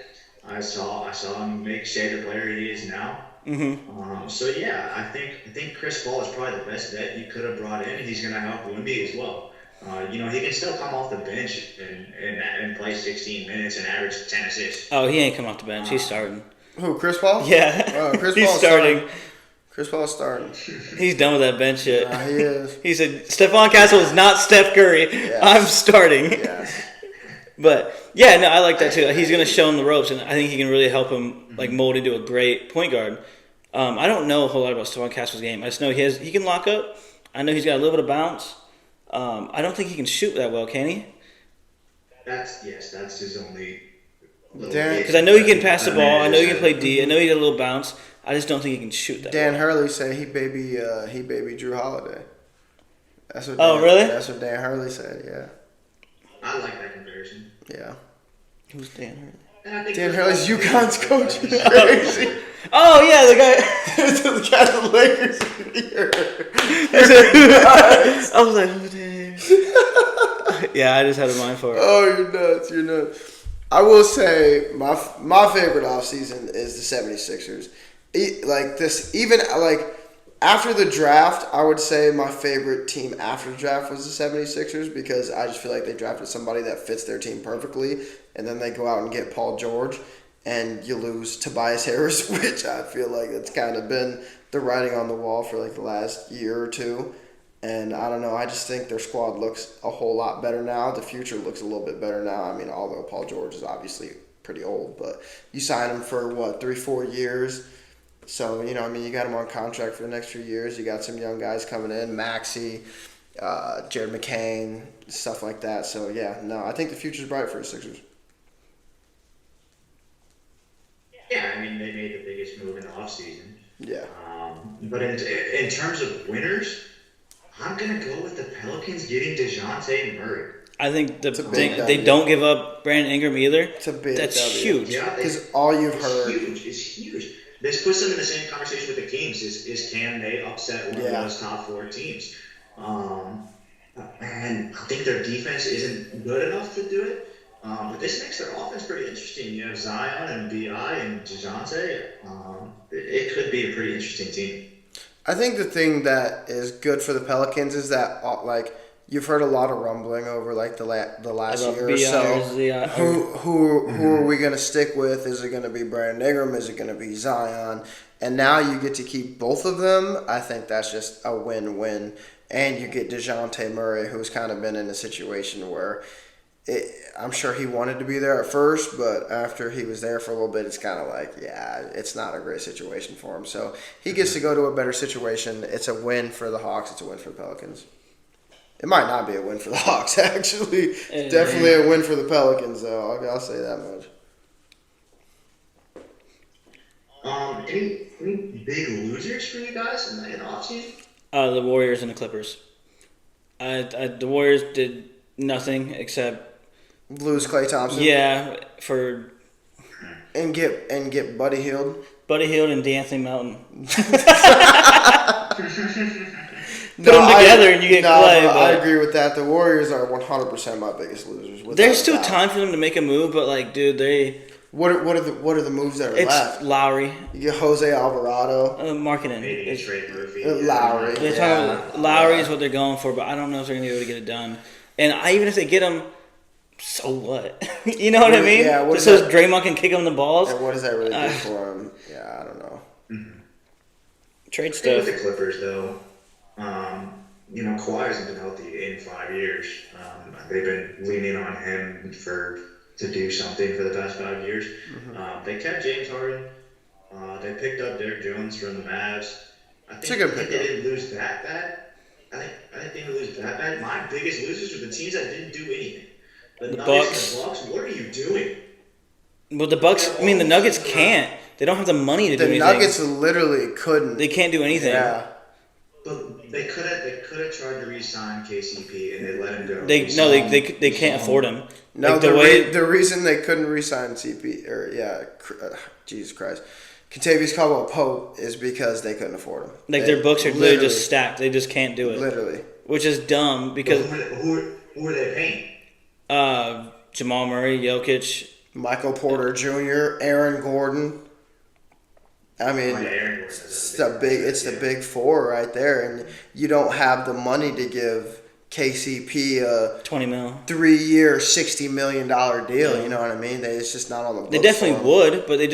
I saw him make Shea the player he is now. Mm-hmm. So yeah, I think Chris Paul is probably the best bet you could have brought in. He's going to help Wemby as well. You know, he can still come off the bench and play 16 minutes and average 10 assists. Oh, he ain't come off the bench. He's starting. Who? Chris Paul? Yeah, Chris he's Paul's starting. Chris Paul's starting. He's done with that bench shit. He is. He said, Stephon Castle is not Steph Curry. Yes. I'm starting. Yes. But, yeah, no, I like that too. He's going to show him the ropes, and I think he can really help him like mold into a great point guard. I don't know a whole lot about Stephon Castle's game. I just know he can lock up. I know he's got a little bit of bounce. I don't think he can shoot that well, can he? That's his only. Because I know he can pass the ball. I know he can play D. I know he got a little bounce. I just don't think he can shoot that Dan well. Hurley said he baby Drew Holiday. That's what. Really? That's what Dan Hurley said. Yeah. I like that comparison. Yeah. Who's Dan Hurley? Dan Hurley's UConn's coach is crazy. Oh yeah, the guy. The guy the Lakers here. I was like, who's Dan? Yeah, I just had a mind for it. Oh, you're nuts. I will say my favorite offseason is the 76ers. After the draft, I would say my favorite team after the draft was the 76ers because I just feel like they drafted somebody that fits their team perfectly, and then they go out and get Paul George, and you lose Tobias Harris, which I feel like that's kind of been the writing on the wall for like the last year or two. And I don't know, I just think their squad looks a whole lot better now. The future looks a little bit better now. I mean, although Paul George is obviously pretty old, but you sign him for, 3-4 years? So, you got him on contract for the next few years. You got some young guys coming in, Maxey, Jared McCain, stuff like that. So, yeah, no, I think the future's bright for the Sixers. Yeah, I mean, they made the biggest move in the offseason. Yeah. But in terms of winners, I'm going to go with the Pelicans getting DeJounte Murray. I think they don't give up Brandon Ingram either. It's a big That's W. huge. Yeah, because all you've heard. It's huge. This puts them in the same conversation with the Kings. Is can they upset one of those top 4 teams? And I think their defense isn't good enough to do it. But this makes their offense pretty interesting. You have Zion and B.I. and DeJounte. It could be a pretty interesting team. I think the thing that is good for the Pelicans is that, you've heard a lot of rumbling over, the last year or so. Who are we going to stick with? Is it going to be Brandon Ingram? Is it going to be Zion? And now you get to keep both of them. I think that's just a win-win. And you get DeJounte Murray, who's kind of been in a situation where I'm sure he wanted to be there at first, but after he was there for a little bit, it's kind of it's not a great situation for him. So he gets to go to a better situation. It's a win for the Hawks. It's a win for the Pelicans. It might not be a win for the Hawks, actually. It's definitely a win for the Pelicans, though. I'll say that much. Any big losers for you guys in the offseason? The Warriors and the Clippers. The Warriors did nothing except Lose Klay Thompson. yeah for And get Buddy Hield. Buddy Hield and D'Anthony Melton. No, Put them together and you get Klay. Bro, I But agree with that. The Warriors are 100% my biggest losers. without there's a still doubt. time for them to make a move. But like, dude, What are the moves that are it's left? Lowry, You get Jose Alvarado, marketing. Maybe It's, Trey Murphy. Lowry. they're Yeah. talking about Lowry is what they're going for, but I don't know if they're gonna be able to get it done. And even if they get him, so what? You know what I mean? Yeah, what Just is so that- Draymond can kick him the balls. And what does that really do for him? Yeah, I don't know. Trade I think stuff. with the Clippers, though, Kawhi hasn't been healthy in 5 years. They've been leaning on him to do something for the past 5 years. They kept James Harden. They picked up Derrick Jones from the Mavs. I It's a good think they pickup. didn't lose that bad. I think they didn't lose that bad. My biggest losers are the teams that didn't do anything. The Nuggets and the Bucks. What are you doing? Well, the Bucks. I mean, the Nuggets can't. They don't have the money to do The anything. Nuggets literally couldn't. They can't do anything. Yeah. But they could have tried to re-sign KCP and they let him go. They can't afford him. No, Like, the reason they couldn't re-sign Jesus Christ, Kentavious Caldwell-Pope is because they couldn't afford him. their books are literally just stacked. They just can't do it. Literally. Which is dumb because Who are they paying? Jamal Murray, Jokic. Michael Porter Jr., Aaron Gordon. I mean, Aaron Gordon it's the big four right there, and you don't have the money to give KCP a 20 mil. 3-year, $60 million deal. You know what I mean? It's just not on the books. They definitely for 'em. would, but it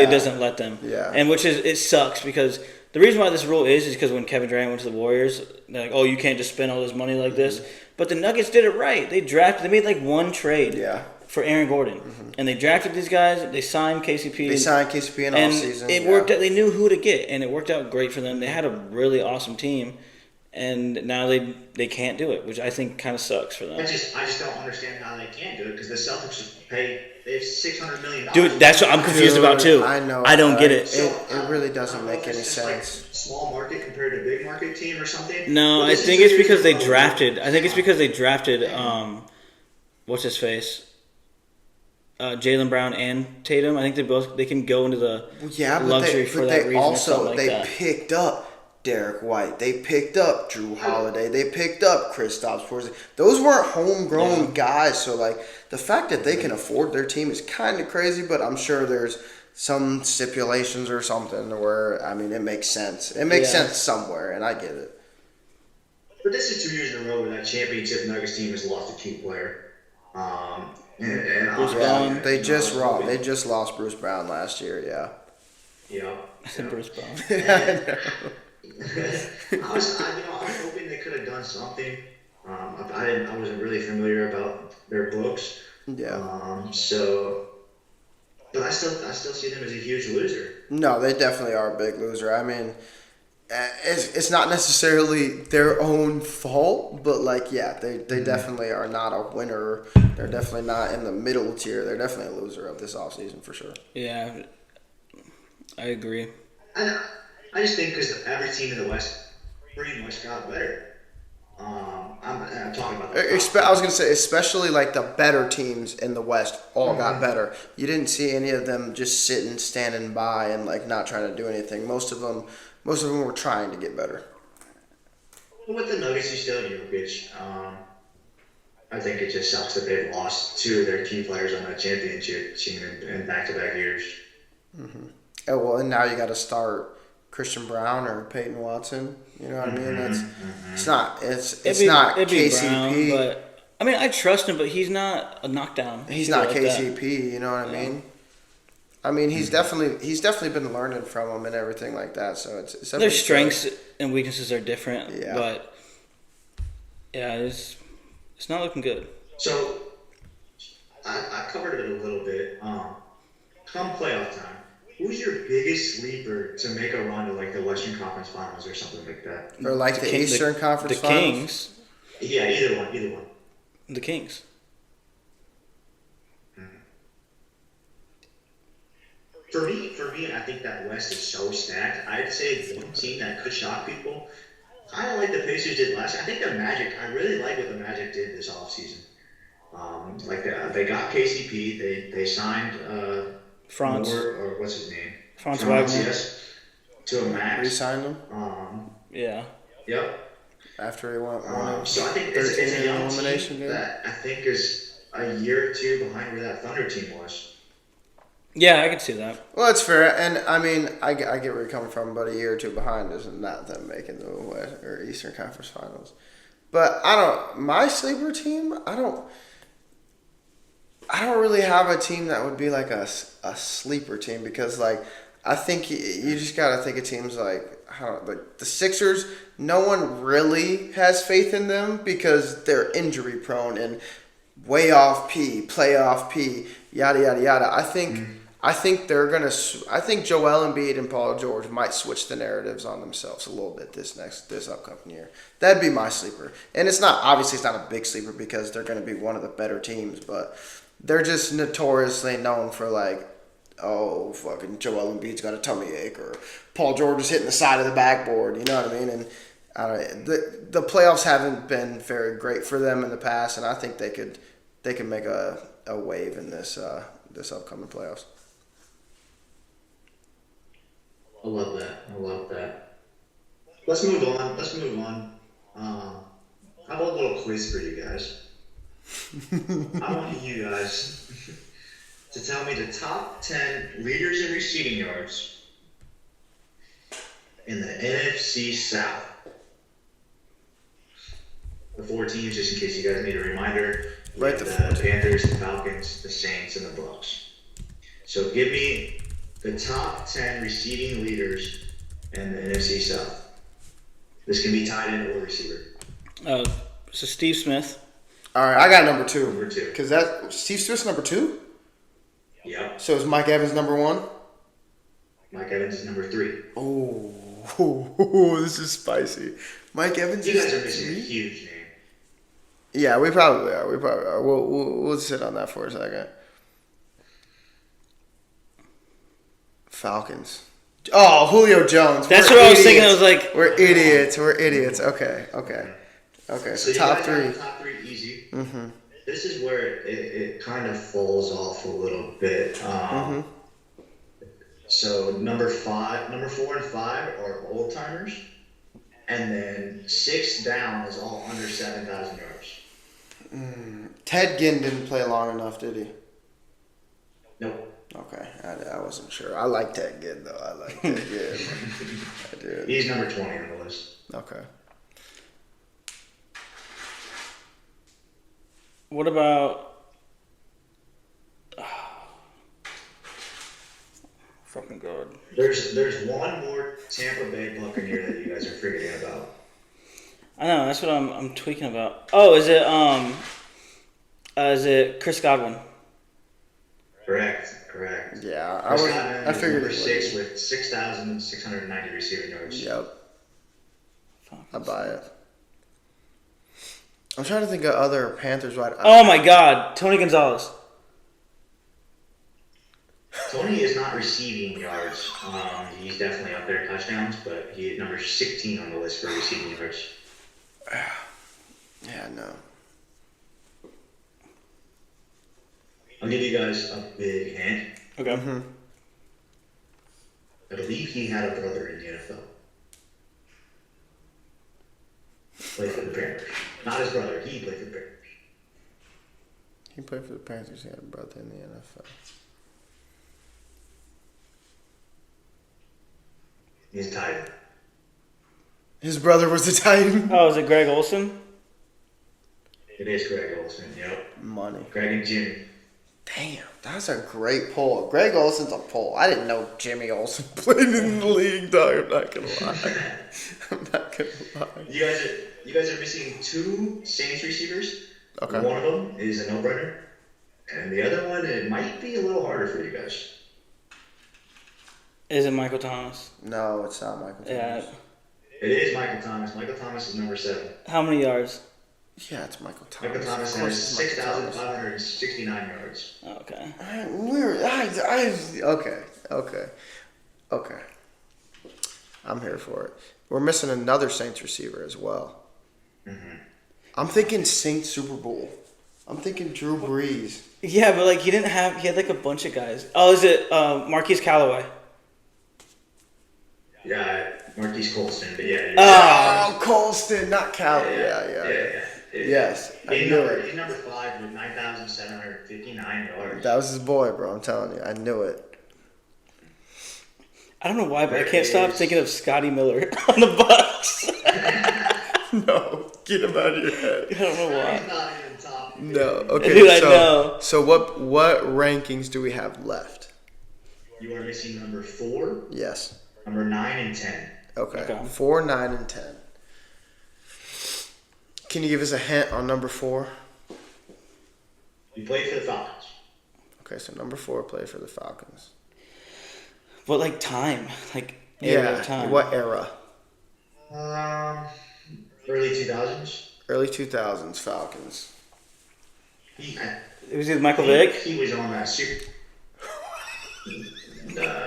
doesn't let them. Yeah. And it sucks because the reason why this rule is because when Kevin Durant went to the Warriors, they're like, oh, you can't just spend all this money like this. But the Nuggets did it right. They made like one trade. Yeah. For Aaron Gordon, and they drafted these guys. They signed KCP. They signed KCP in and offseason. it worked out. They knew who to get, and it worked out great for them. They had a really awesome team, and now they can't do it, which I think kind of sucks for them. I just don't understand how they can't do it because the Celtics they have $600 million. Dude, that's what I'm confused about too. I know. I don't get it. It really doesn't I don't know make if any it's just like sense. small market compared to big market team or something. No, But I this is think the it's year because they in a row. drafted. I think it's because they drafted. What's his face? Jaylen Brown and Tatum. I think they can go into the luxury for that reason. Or something like they that. picked up Derek White. They picked up Drew Holiday. They picked up Kristaps Porzingis. Those weren't homegrown guys. So like the fact that they can afford their team is kind of crazy. But I'm sure there's some stipulations or something where it makes sense. It makes sense somewhere, and I get it. But this is 2 years in a row where that championship Nuggets team has lost a key player. And Bruce I'm- Brown. They just lost Bruce Brown last year. Yeah. Yeah. I said Bruce Brown. I was hoping they could have done something. I wasn't really familiar about their books. Yeah. But I still see them as a huge loser. No, they definitely are a big loser. I mean, it's not necessarily their own fault, but they definitely are not a winner. They're definitely not in the middle tier. They're definitely a loser of this offseason for sure. Yeah, I agree. I just think because every team in the West pretty much got better. I'm talking about I was going to say, especially like the better teams in the West all got better. You didn't see any of them just standing by and like not trying to do anything. Most of them were trying to get better. With the Nuggets, you still have Jokic. I think it just sucks that they've lost two of their key players on that championship team in back-to-back years. Oh, well, and now you got to start Christian Brown or Peyton Watson. You know what I mean? It's not KCP. Brown, but I mean, I trust him, but he's not a knockdown. He's not like KCP. that. You know what I mean? I mean, he's definitely been learning from him and everything like that. So it's Their strengths and weaknesses are different. Yeah. But yeah, it's not looking good. So I covered it a little bit. Come playoff time, who's your biggest sleeper to make a run to like the Western Conference Finals or something like that? Or like the Eastern Conference The Finals? Kings. Yeah, either one. The Kings. For me, I think that West is so stacked. I'd say one team that could shock people. kind of like the Pacers did last year. I think the Magic, I really like what the Magic did this offseason. Like they got KCP, they signed Franz, Moore, or what's his name? Franz Franz, Wagner. yes, to a max. Re-signed him Yeah. Yep. after he won So I think it's 13 a in young elimination team game. that I think is a year or two behind where that Thunder team was. Yeah, I can see that. Well, that's fair, and I mean, I get where you're coming from, but a year or two behind is not them making the West or Eastern Conference Finals. But my sleeper team, I don't really have a team that would be like a sleeper team because like I think you just gotta think of teams like the Sixers. No one really has faith in them because they're injury prone and way off P, playoff P, yada yada yada. I think they're gonna. I think Joel Embiid and Paul George might switch the narratives on themselves a little bit this upcoming year. That'd be my sleeper, and it's not a big sleeper because they're gonna be one of the better teams, but they're just notoriously known for like, oh fucking Joel Embiid's got a tummy ache or Paul George is hitting the side of the backboard. You know what I mean? And the playoffs haven't been very great for them in the past, and I think they could make a wave in this upcoming playoffs. I love that. I love that. Let's move on. How about a little quiz for you guys? I want you guys to tell me the top 10 leaders in receiving yards in the NFC South. The four teams, just in case you guys need a reminder. Right, the Panthers, the Falcons, the Saints, and the Bucs. So give me the top 10 receiving leaders in the NFC South. This can be tight end or receiver. So Steve Smith. All right, I got number two. Number two. Because that Steve Smith's number 2. Yep. So is Mike Evans number 1? Mike Evans is number 3. Oh, this is spicy. Mike Evans. You guys are missing a huge name. Yeah, we probably are. We'll sit on that for a second. Falcons. Oh, Julio Jones. That's We're what I was thinking. I idiots. was like, We're idiots. Okay. So So you top guys 3. have the top 3 easy. Mm-hmm. This is where it kind of falls off a little bit. So number 4 and 5 are old timers, and then 6 down is all under 7,000 yards. Ted Ginn didn't play long enough, did he? Nope. Okay, I wasn't sure. I like Ted Ginn though. I like Ted Ginn. I did. He's number 20 on the list. Okay. what about? Fucking God. There's one more Tampa Bay Buccaneer that you guys are forgetting about. I know. That's what I'm tweaking about. Oh, is it Chris Godwin? Correct. Yeah, Chris Godwin I is figured number it 6 would with 6,690 receiving yards. be. Yep, I buy it. I'm trying to think of other Panthers wide. Oh my God, Tony Gonzalez. Tony is not receiving yards. He's definitely up there touchdowns, but he is number 16 on the list for receiving yards. Yeah, no. I'll give you guys a big hint. Okay. I believe he had a brother in the NFL. Played for the Panthers. Not his brother. He played for the Panthers. He played for the Panthers. He had a brother in the NFL. He's tight. His brother was the Titan. Oh, is it Greg Olson? It is Greg Olson. Yep. Money. Greg and Jimmy. Damn, that's a great pull. Greg Olson's a pull. I didn't know Jimmy Olsen played in the league, dog. I'm not gonna lie. You guys are missing 2 Saints receivers. Okay. One of them is a no-brainer, and the other one it might be a little harder for you guys. Is it Michael Thomas? No, it's not Michael Thomas. Yeah. It is Michael Thomas. Michael Thomas is number 7. How many yards? Yeah, it's Michael Thomas. Michael Thomas Of course has it's Michael Thomas. 6,569 yards. Okay. Okay. I'm here for it. We're missing another Saints receiver as well. I'm thinking Saints Super Bowl. I'm thinking Drew Brees. Yeah, but like he had like a bunch of guys. Oh, is it Marquise Callaway? Yeah, Marquise Colston, but yeah. Oh, Colston, not Cal. Yeah. Yes, I knew it. He's number 5 with 9,759 yards. That was his boy, bro. I'm telling you, I knew it. I don't know why, but I can't stop thinking of Scotty Miller on the Bucks. No, get him out of your head. I don't know why. He's not even top. No, okay. Dude, I know. So what rankings do we have left? You are missing number 4, Yes. number 9, and 10. Okay. 4, 9, and 10. Can you give us a hint on number 4? You played for the Falcons. Okay, so number 4 played for the Falcons. What like time? Like era of time? What era? Early 2000s. Early 2000s Falcons. Was he with Michael Vick? He was on that super.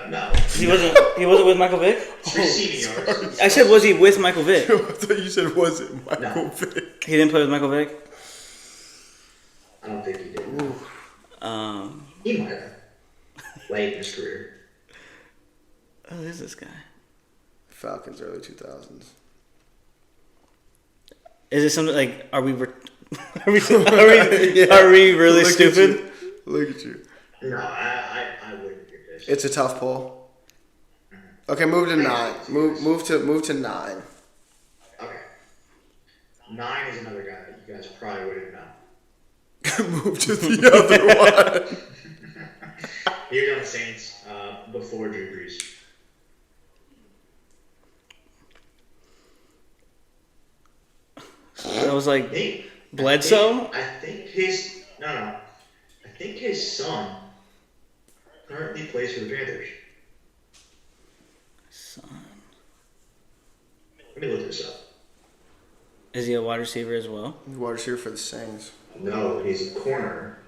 No. He wasn't with Michael Vick? Receiving yards. I said, was he with Michael Vick? I thought you said, was it Michael Vick? He didn't play with Michael Vick? I don't think he did. He might have. Late in his career. Oh, who's this guy? Falcons early 2000s. Is it something like, are we really stupid? Look at you. No, I wouldn't do this. It's a tough pull. Okay, move to 9. Move to 9. Okay. 9 is another guy that you guys probably wouldn't know. Move to the other one. He was on the Saints before Drew Brees. That was like Bledsoe? I think his son currently plays for the Panthers. Son. Let me look this up. Is he a wide receiver as well? Wide receiver for the Saints. No, he's a corner.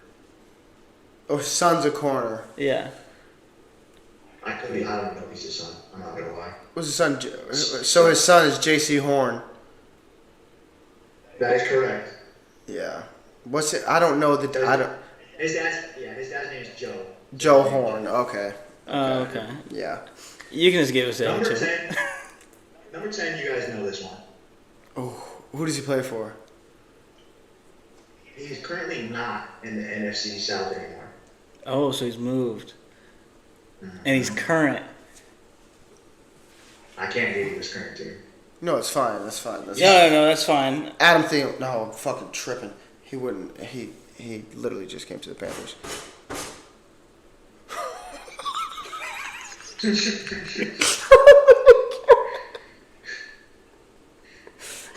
Oh, his son's a corner. Yeah. I don't know if he's his son. I'm not gonna lie. What's his son? So his son is J.C. Horn. That is correct. Yeah. What's it? I don't know the. I don't. His dad's name is Joe. Joe Horn. Okay. Oh, okay. Yeah. You can just give us that Number too. 10. Number 10. You guys know this one. Oh, who does he play for? He's currently not in the NFC South anymore. Oh, so he's moved. And he's current. I can't give you his current team. No, it's fine. That's fine. That's No, that's fine. Adam Thielen. No, I'm fucking tripping. He wouldn't. He literally just came to the Panthers.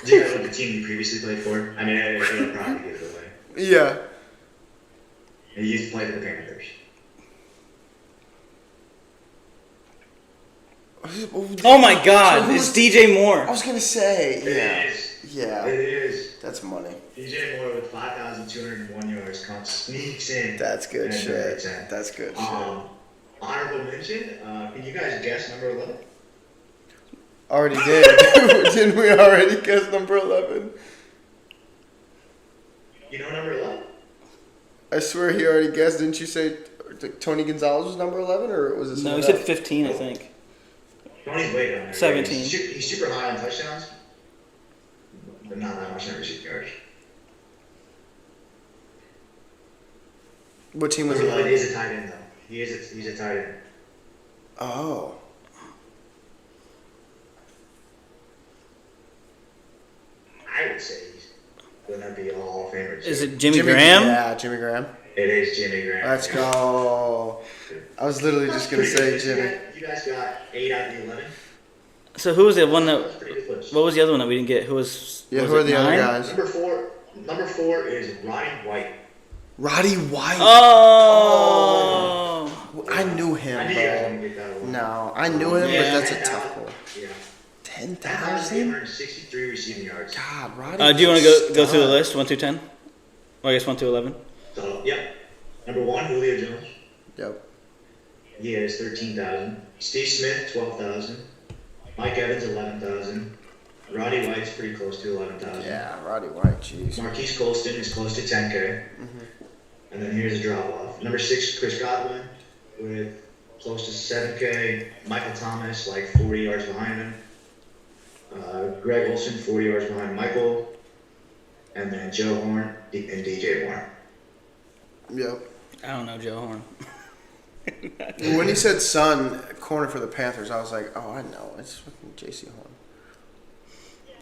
Do you guys know the team you previously played for? I mean, it'll probably give it away. Yeah. He used to play for the Panthers. Oh my God! It's DJ Moore. I was gonna say. It is. Yeah. It is. That's money. DJ Moore with 5,201 yards sneaks in. That's good at number shit. 10. That's good shit. Honorable mention. Can you guys guess number 11? Already did. Didn't we already guess number 11? You know number 11? I swear he already guessed. Didn't you say Tony Gonzalez was number 11, or was it No, someone he said else? 15, I think. Tony's way down there. 17. He's super high on touchdowns, but not that much on receiving yards. What team was He it? is a tight end, though. He's a tight end. Oh. I would say he's going to be a Hall of Famer. Is it Jimmy Graham? Yeah, Jimmy Graham. It is Jimmy Graham. Let's go. I was literally just going to say Jimmy. You guys got 8 out of the 11. So who was the one That's that? pretty good list. What was the other one that we didn't get? Who was? Yeah, was who are it the other 9? guys? Number four is Roddy White. Roddy White. Oh. I knew him, I knew you guys bro. wouldn't get that one. No, I knew him, Yeah. but that's a tough one. Yeah. 10,000? 10,863 receiving yards. God, Roddy. Do you want to go through the list 1 through 10? Or I guess 1 through 11. So, yep. Number 1, Julio Jones. Yep. He has 13,000. Steve Smith, 12,000. Mike Evans 11,000. Roddy White's pretty close to 11,000. Yeah, Roddy White, jeez. Marquise Colston is close to 10K. And then here's a drop off. Number 6, Chris Godwin with close to 7K. Michael Thomas like 40 yards behind him. Greg Olson 40 yards behind Michael. And then Joe Horn and DJ Moore. Yep. I don't know Joe Horn. When he said son, corner for the Panthers, I was like, oh, I know. It's fucking J.C. Horn.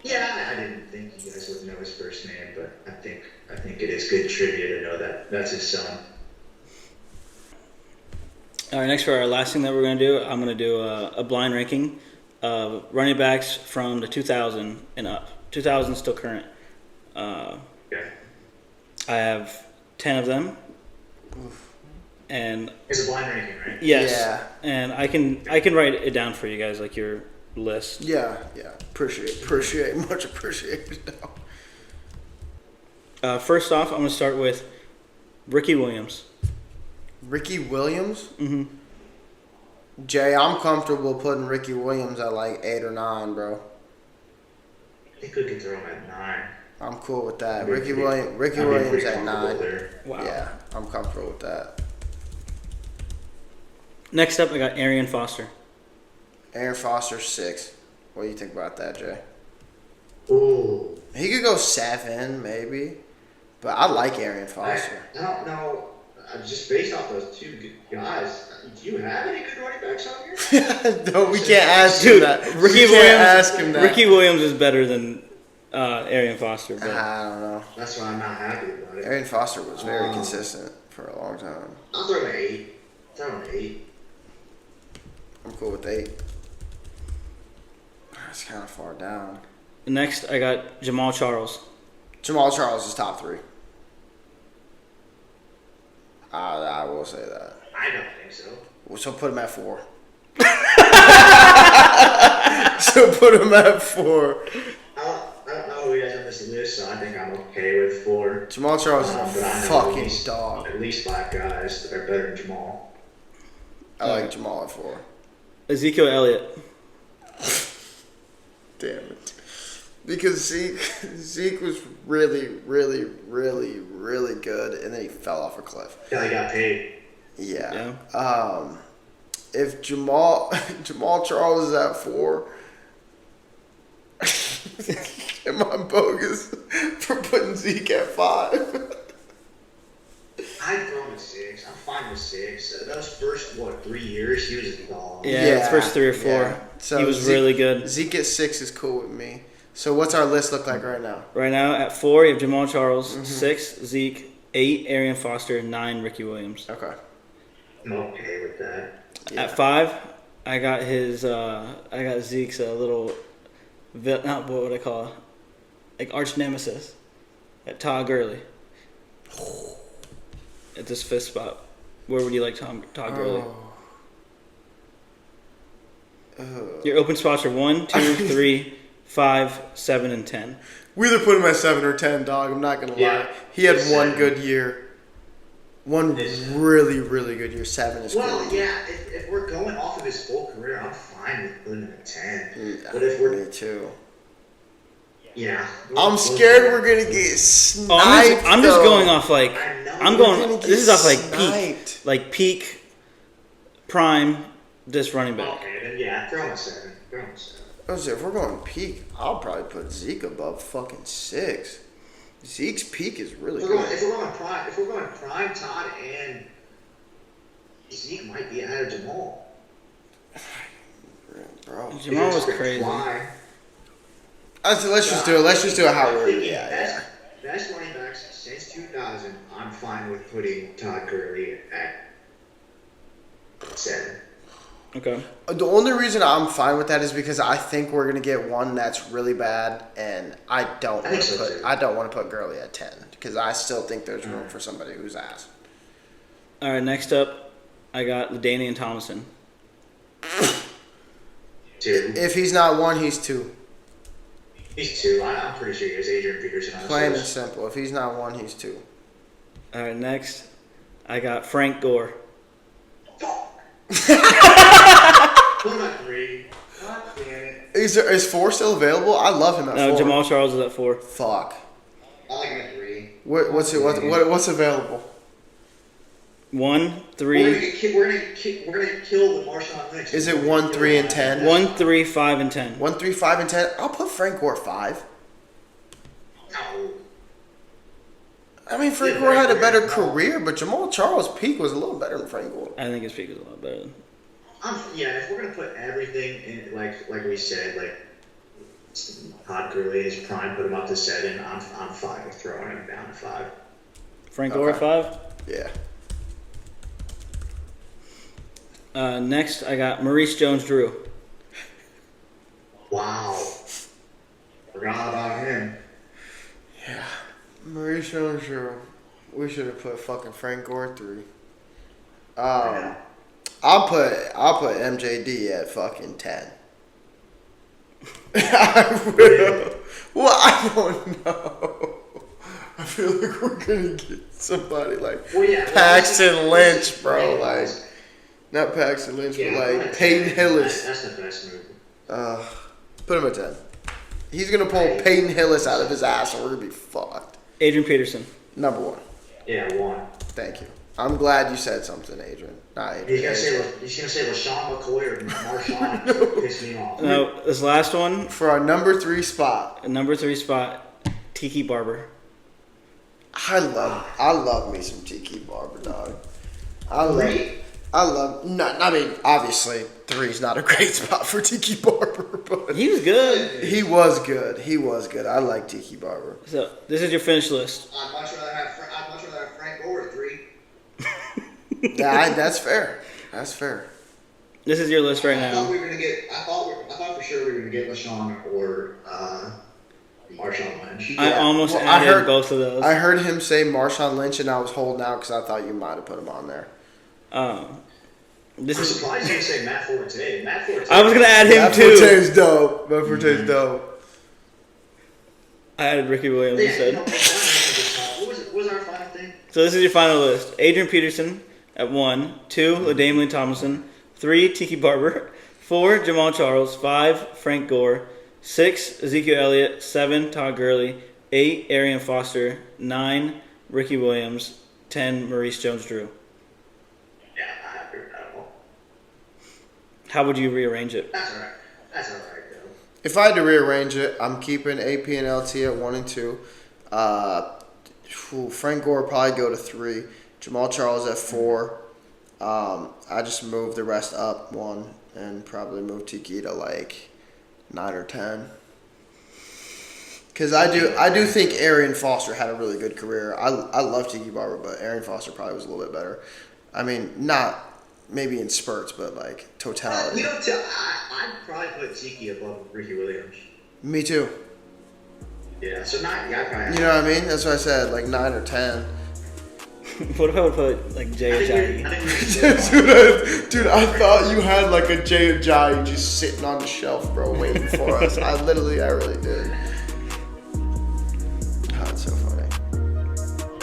Yeah, I didn't think you guys would know his first name, but I think it is good trivia to know that that's his son. All right, next for our last thing that we're going to do, I'm going to do a blind ranking of running backs from the 2000 and up. 2000 still current. Okay. I have 10 of them. And It's a blind ranking, right? yes. Yeah. And I can write it down for you guys, like your list. Yeah. Appreciate, much appreciated. First off, I'm going to start with Ricky Williams. Ricky Williams? Mm-hmm. Jay, I'm comfortable putting Ricky Williams at like 8 or 9, bro. I think we could throw him at 9. I'm cool with that. I'd be Ricky pretty Williams at comfortable 9. there. Wow. Yeah, I'm comfortable with that. Next up, I got Arian Foster. Aaron Foster 6. What do you think about that, Jay? Ooh. He could go 7, maybe. But I like Arian Foster. I don't know. Just based off those two guys, do you have any good running backs on here? No, we can't ask him Dude, that. Ricky We can't Williams. ask him that. Ricky Williams is better than Arian Foster, but I don't know. That's why I'm not happy about it. Arian Foster was very consistent for a long time. I'll throw him at 8. Throw him at 8. I'm cool with 8. That's kind of far down. next I got Jamal Charles. Jamal Charles is top 3. I will say that. I don't think so. So put him at 4. So put him at 4. I don't know who he has on this list, so I think I'm okay with 4. Jamal Charles is But a I know fucking dog. At least 5 guys that are better than Jamal. I like Jamal at 4. Ezekiel Elliott. Damn it. Because Zeke was really, really, really, really good, and then he fell off a cliff. Yeah, he got paid. Yeah. If Jamal Charles is at 4, am I bogus for putting Zeke at 5? I'd throw him at 6. I'm fine with 6. Those first, 3 years, he was a dog. Yeah, his first 3 or 4. Yeah. So he was really good. Zeke at 6 is cool with me. So what's our list look like right now? Right now, at 4, you have Jamal Charles. 6, Zeke. 8, Arian Foster. 9, Ricky Williams. Okay. I'm okay with that. Yeah. At 5, I got Zeke's little, not what would I call it? Like arch nemesis. At Todd Gurley. At this 5th spot. Where would you like Todd Gurley? Your open spots are 1, 2, 3, 5, 7, and 10. We either put him at 7 or 10, dog. I'm not going to Yeah. lie. He had It's one 7. good year. One really, really good year. 7 is Well, cool. yeah, if we're going off of his full career, I'm fine with putting him at 10. Yeah, But if we're, me too. yeah. I'm scared we're going to get sniped. I'm just though. going off like I know. I'm We're going. gonna get This is off sniped. like peak prime. This running back. Okay, then yeah, throw him at 7. Throw him at 7. If we're going peak, I'll probably put Zeke above fucking 6. Zeke's peak is really If good. we're going prime, Todd and Zeke might be ahead of Jamal. Bro. Jamal was crazy. Fly. Let's just do it. Let's just do it how I'm we're. thinking Yeah. best running backs since 2000. I'm fine with putting Todd Gurley at 7. Okay. The only reason I'm fine with that is because I think we're gonna get one that's really bad, and I don't I want think to so, put. too. I don't want to put Gurley at 10 because I still think there's room for somebody who's ass. All right. Next up, I got LaDainian Tomlinson. 2. If he's not 1, he's 2. He's 2. I'm pretty sure he has Adrian Peterson on his Plain and list. simple. If he's not 1, he's 2. All right. Next, I got Frank Gore. Fuck. Put him at 3. God damn it. Is 4 still available? I love him at 4. No, Jamal Charles is at 4. Fuck. I like him at 3. What's available? 1, 3. We're gonna kill the Marshawn Lynch. Is it 1, 3, and 10? 1, 3, 5, and 10. 1, 3, 5, and 10. I'll put Frank Gore 5. No. I mean, Frank Gore had a better career, but Jamal Charles' peak was a little better than Frank Gore. I think his peak is a lot better. If we're gonna put everything in, like we said, like Todd Gurley in his prime, put him up to 7. I'm fine with throwing him down to 5. Frank Gore at 5? Yeah. Next, I got Maurice Jones-Drew. Wow. Forgot about him. Yeah. Maurice Jones-Drew. We should have put fucking Frank Gore 3. Yeah. I'll put MJD at fucking 10. I will. Well, I don't know. I feel like we're gonna get somebody like Paxton Lynch, bro. Like, not Paxton Lynch, but like Peyton Hillis. That's the best move. Put him at 10. He's gonna pull Peyton Hillis out of his ass, and we're gonna be fucked. Adrian Peterson. Number 1. Yeah, 1. Thank you. I'm glad you said something, Adrian. Not Adrian. He's gonna say LaShawn McCoy or Marshawn. Piss me off. No, this last one, For our number 3 spot, number 3 spot, Tiki Barber. I love me some Tiki Barber, dog. I mean, obviously, 3 is not a great spot for Tiki Barber, but He was good. he was good. I like Tiki Barber. So, this is your finished list. I'd much rather have Frank Gore at 3. Yeah, that's fair. That's fair. This is your list right I thought now. we were gonna get. I thought for sure we were gonna get LaShawn or Marshawn Lynch. I almost I added heard- both of those. I heard him say Marshawn Lynch, and I was holding out because I thought you might have put him on there. This I'm is. surprised you didn't say Matt Forte. Matt Forte. I was gonna add him Matt too. Forte's dope. Matt Forte's dope. I added Ricky Williams Yeah, instead. what was our final thing? So this is your final list. Adrian Peterson at 1, 2, LaDainian Tomlinson, 3, Tiki Barber, 4, Jamal Charles, 5, Frank Gore, 6, Ezekiel Elliott, 7, Todd Gurley, 8, Arian Foster, 9, Ricky Williams, 10, Maurice Jones-Drew. Yeah, I agree with that all. How would you rearrange it? That's all right. That's all right, though. If I had to rearrange it, I'm keeping AP and LT at 1 and 2. Frank Gore would probably go to 3. Jamal Charles at 4. I just moved the rest up 1 and probably move Tiki to like 9 or 10. Because I do think Arian Foster had a really good career. I love Tiki Barber, but Arian Foster probably was a little bit better. I mean, not maybe in spurts, but like totality. I'd probably put Tiki above Ricky Williams. Me too. Yeah, so 9. Yeah, I probably. You know what I mean? That's what I said, like 9 or 10. What if I would put like Jay Ajayi? Dude, I thought you had like a Jay Ajayi just sitting on the shelf, bro, waiting for us. I really did. Oh, it's so funny.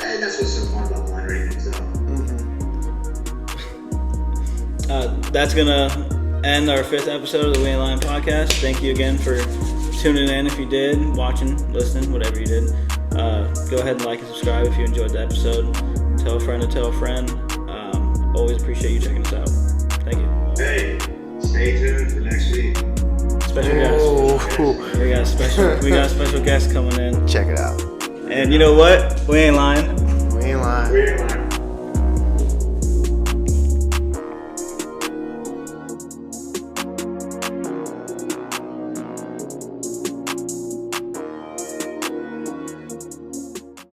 And that's what's so fun about line ratings, though. That's gonna end our 5th episode of the Ain't Lyin podcast. Thank you again for tuning in. If you did, watching, listening, whatever you did, go ahead and like and subscribe if you enjoyed the episode. Tell a friend to tell a friend. Always appreciate you checking us out. Thank you. Hey, stay tuned for next week. Special guest. We got a special guest coming in. Check it out. And you know what? We ain't lying. We ain't lying. We're